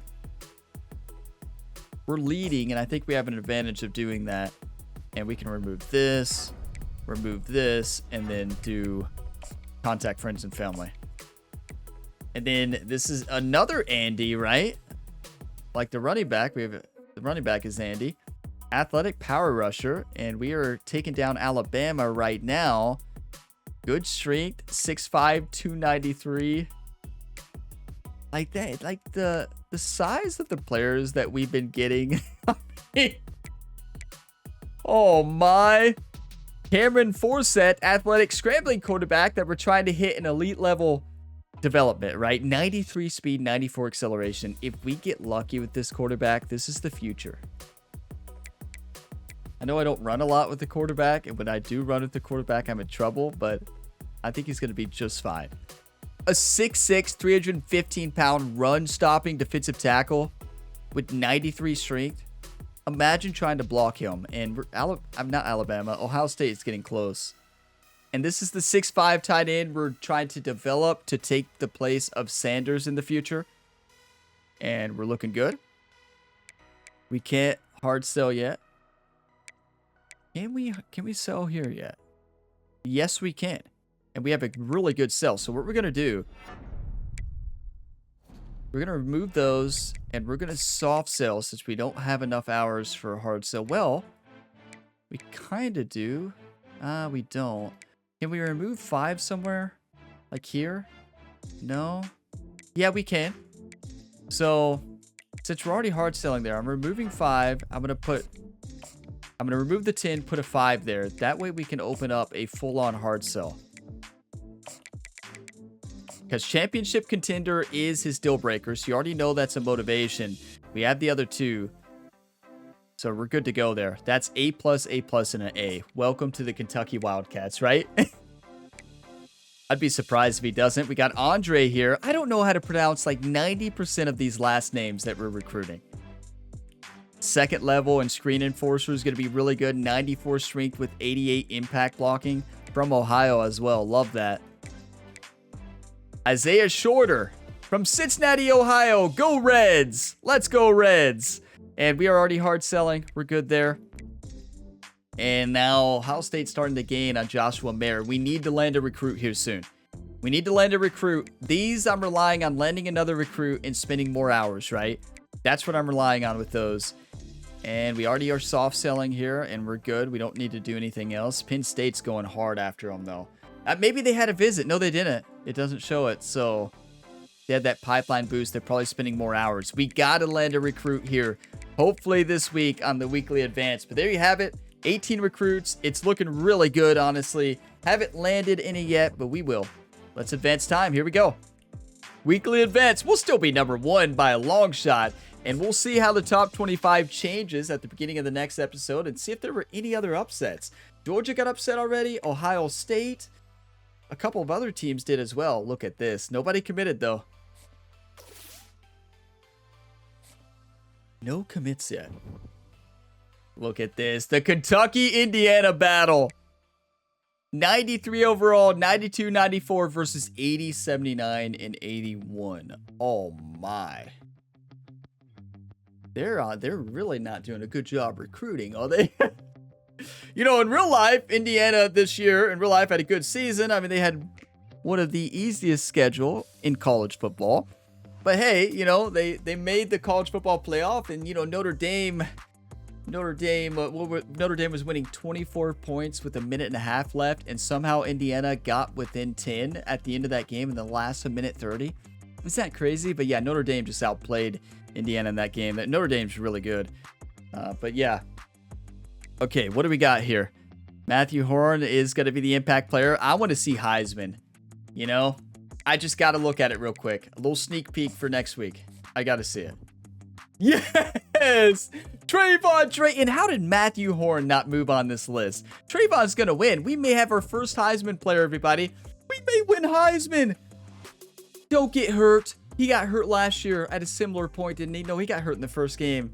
We're leading, and I think we have an advantage of doing that. And we can remove this, and then do contact friends and family. And then this is another Andy, right? Like the running back, the running back is Andy. Athletic power rusher, and we are taking down Alabama right now. Good strength, 6'5", 293. Like that, like the size of the players that we've been getting. Oh my. Cameron Forsett, athletic scrambling quarterback that we're trying to hit an elite level development, right? 93 speed, 94 acceleration. If we get lucky with this quarterback, this is the future. I know I don't run a lot with the quarterback, and when I do run with the quarterback, I'm in trouble, but I think he's going to be just fine. A 6'6", 315-pound run-stopping defensive tackle with 93 strength. Imagine trying to block him. And I'm not Alabama. Ohio State is getting close. And this is the 6'5" tight end we're trying to develop to take the place of Sanders in the future. And we're looking good. We can't hard sell yet. Can we sell here yet? Yes, we can. And we have a really good sell. So what we're going to do, we're going to remove those, and we're going to soft sell since we don't have enough hours for a hard sell. Well, we kind of do. We don't. Can we remove 5 somewhere? Like here? No? Yeah, we can. So, since we're already hard selling there, I'm removing 5. I'm going to remove the 10, put a 5 there. That way we can open up a full-on hard sell. Because championship contender is his deal breaker. So you already know that's a motivation. We have the other 2. So we're good to go there. That's A+, and an A. Welcome to the Kentucky Wildcats, right? I'd be surprised if he doesn't. We got Andre here. I don't know how to pronounce like 90% of these last names that we're recruiting. Second level and screen enforcer is going to be really good. 94 strength with 88 impact blocking from Ohio as well. Love that. Isaiah Shorter from Cincinnati, Ohio. Go Reds. Let's go Reds. And we are already hard selling. We're good there. And now Ohio State's starting to gain on Joshua Mayer. We need to land a recruit here soon. We need to land a recruit. These I'm relying on landing another recruit and spending more hours, right? That's what I'm relying on with those. And we already are soft selling here, and we're good. We don't need to do anything else. Penn State's going hard after them, though. Maybe they had a visit. No, they didn't. It doesn't show it. So they had that pipeline boost. They're probably spending more hours. We got to land a recruit here, hopefully this week on the weekly advance. But there you have it. 18 recruits. It's looking really good, honestly. Haven't landed any yet, but we will. Let's advance time. Here we go. Weekly advance. We'll still be number 1 by a long shot. And we'll see how the top 25 changes at the beginning of the next episode and see if there were any other upsets. Georgia got upset already. Ohio State. A couple of other teams did as well. Look at this. Nobody committed, though. No commits yet. Look at this. The Kentucky-Indiana battle. 93 overall, 92-94 versus 80-79 and 81. Oh, my. They're really not doing a good job recruiting, are they? You know, in real life, Indiana this year, in real life, had a good season. I mean, they had one of the easiest schedule in college football. But hey, you know, they made the college football playoff, and, you know, Notre Dame Notre Dame was winning 24 points with a minute and a half left, and somehow Indiana got within 10 at the end of that game in the last minute 30. Is that crazy? But yeah, Notre Dame just outplayed Indiana in that game. Notre Dame's really good. But yeah. Okay, what do we got here? Matthew Horn is going to be the impact player. I want to see Heisman. You know, I just got to look at it real quick. A little sneak peek for next week. I got to see it. Yes! Trayvon Drayton. How did Matthew Horn not move on this list? Trayvon's going to win. We may have our first Heisman player, everybody. We may win Heisman. Don't get hurt. He got hurt last year at a similar point, didn't he? No, he got hurt in the first game.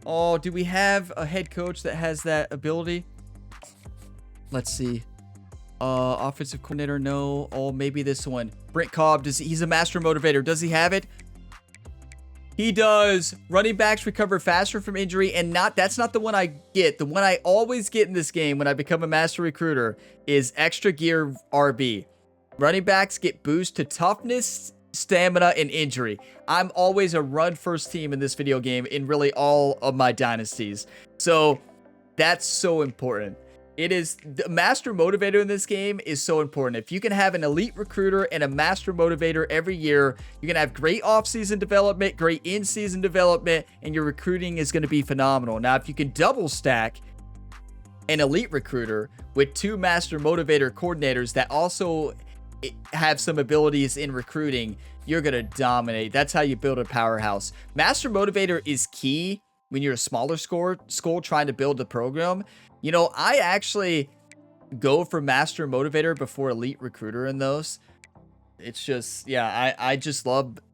Oh, do we have a head coach that has that ability? Let's see. Offensive coordinator, no. Oh, maybe this one. Brent Cobb, he's a master motivator. Does he have it? He does. Running backs recover faster from injury, and that's not the one I get. The one I always get in this game when I become a master recruiter is extra gear RB. Running backs get boost to toughness, stamina, and injury. I'm always a run first team in this video game in really all of my dynasties. So that's so important. It is the master motivator in this game is so important. If you can have an elite recruiter and a master motivator every year, you're going to have great off-season development, great in-season development, and your recruiting is going to be phenomenal. Now, if you can double stack an elite recruiter with 2 master motivator coordinators that also have some abilities in recruiting, you're going to dominate. That's how you build a powerhouse. Master motivator is key when you're a smaller school trying to build the program. You know, I actually go for master motivator before elite recruiter in those. It's just, yeah, I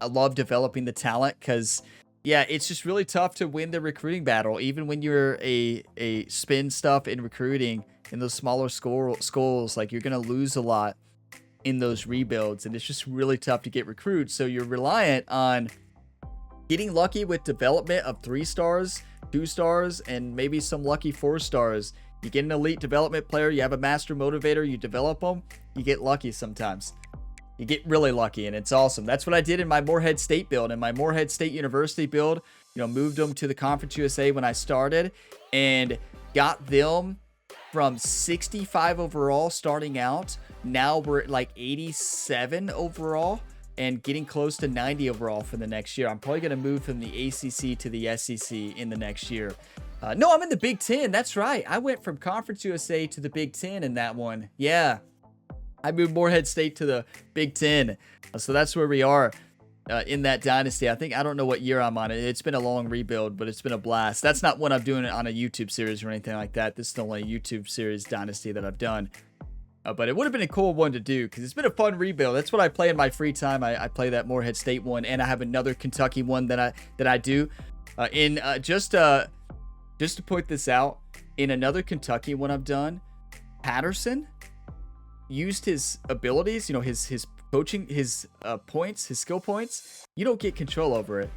love developing the talent because, yeah, it's just really tough to win the recruiting battle. Even when you're a spin stuff in recruiting in those smaller schools, like you're going to lose a lot in those rebuilds, and it's just really tough to get recruits. So you're reliant on getting lucky with development of 3 stars, 2 stars, and maybe some lucky 4 stars. You get an elite development player, you have a master motivator, you develop them, you get lucky sometimes. You get really lucky, and it's awesome. That's what I did in my Morehead State build. In my Morehead State University build, you know, moved them to the Conference USA when I started and got them from 65 overall starting out. Now we're at like 87 overall and getting close to 90 overall for the next year. I'm probably going to move from the ACC to the SEC in the next year. No, I'm in the Big Ten. That's right. I went from Conference USA to the Big Ten in that one. Yeah. I moved Morehead State to the Big Ten. So that's where we are in that dynasty. I don't know what year I'm on. It's been a long rebuild, but it's been a blast. That's not when I'm doing it on a YouTube series or anything like that. This is the only YouTube series dynasty that I've done. But it would have been a cool one to do because it's been a fun rebuild. That's what I play in my free time. I play that Morehead State one, and I have another Kentucky one that I do. Just to point this out, in another Kentucky one I've done, Patterson used his abilities, you know, his coaching, his points, his skill points. You don't get control over it.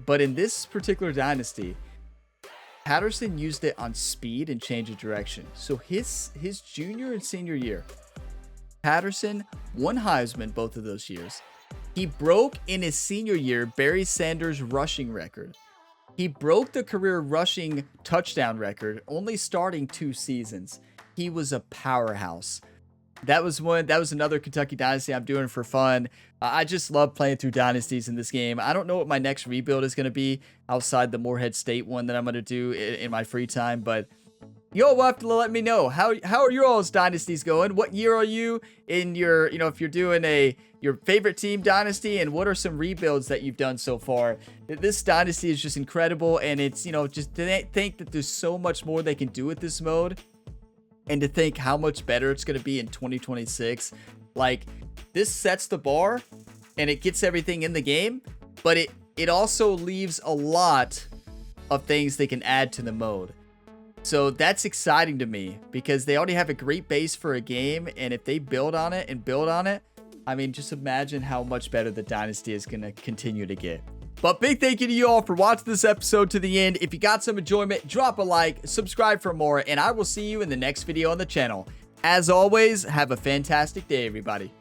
But in this particular dynasty, Patterson used it on speed and change of direction. So his junior and senior year, Patterson won Heisman both of those years. He broke in his senior year Barry Sanders' rushing record. He broke the career rushing touchdown record, only starting 2 seasons. He was a powerhouse. That was another Kentucky dynasty I'm doing for fun. I just love playing through dynasties in this game. I don't know what my next rebuild is going to be outside the Morehead State one that I'm going to do in my free time, but y'all will have to let me know. How are your all's dynasties going? What year are you in your, you know, if you're doing your favorite team dynasty, and what are some rebuilds that you've done so far? This dynasty is just incredible, and it's, you know, just to think that there's so much more they can do with this mode, and to think how much better it's going to be in 2026. Like, this sets the bar, and it gets everything in the game, but it also leaves a lot of things they can add to the mode. So that's exciting to me because they already have a great base for a game, and if they build on it, I mean, just imagine how much better the dynasty is going to continue to get. But big thank you to you all for watching this episode to the end. If you got some enjoyment, drop a like, subscribe for more, and I will see you in the next video on the channel. As always, have a fantastic day, everybody.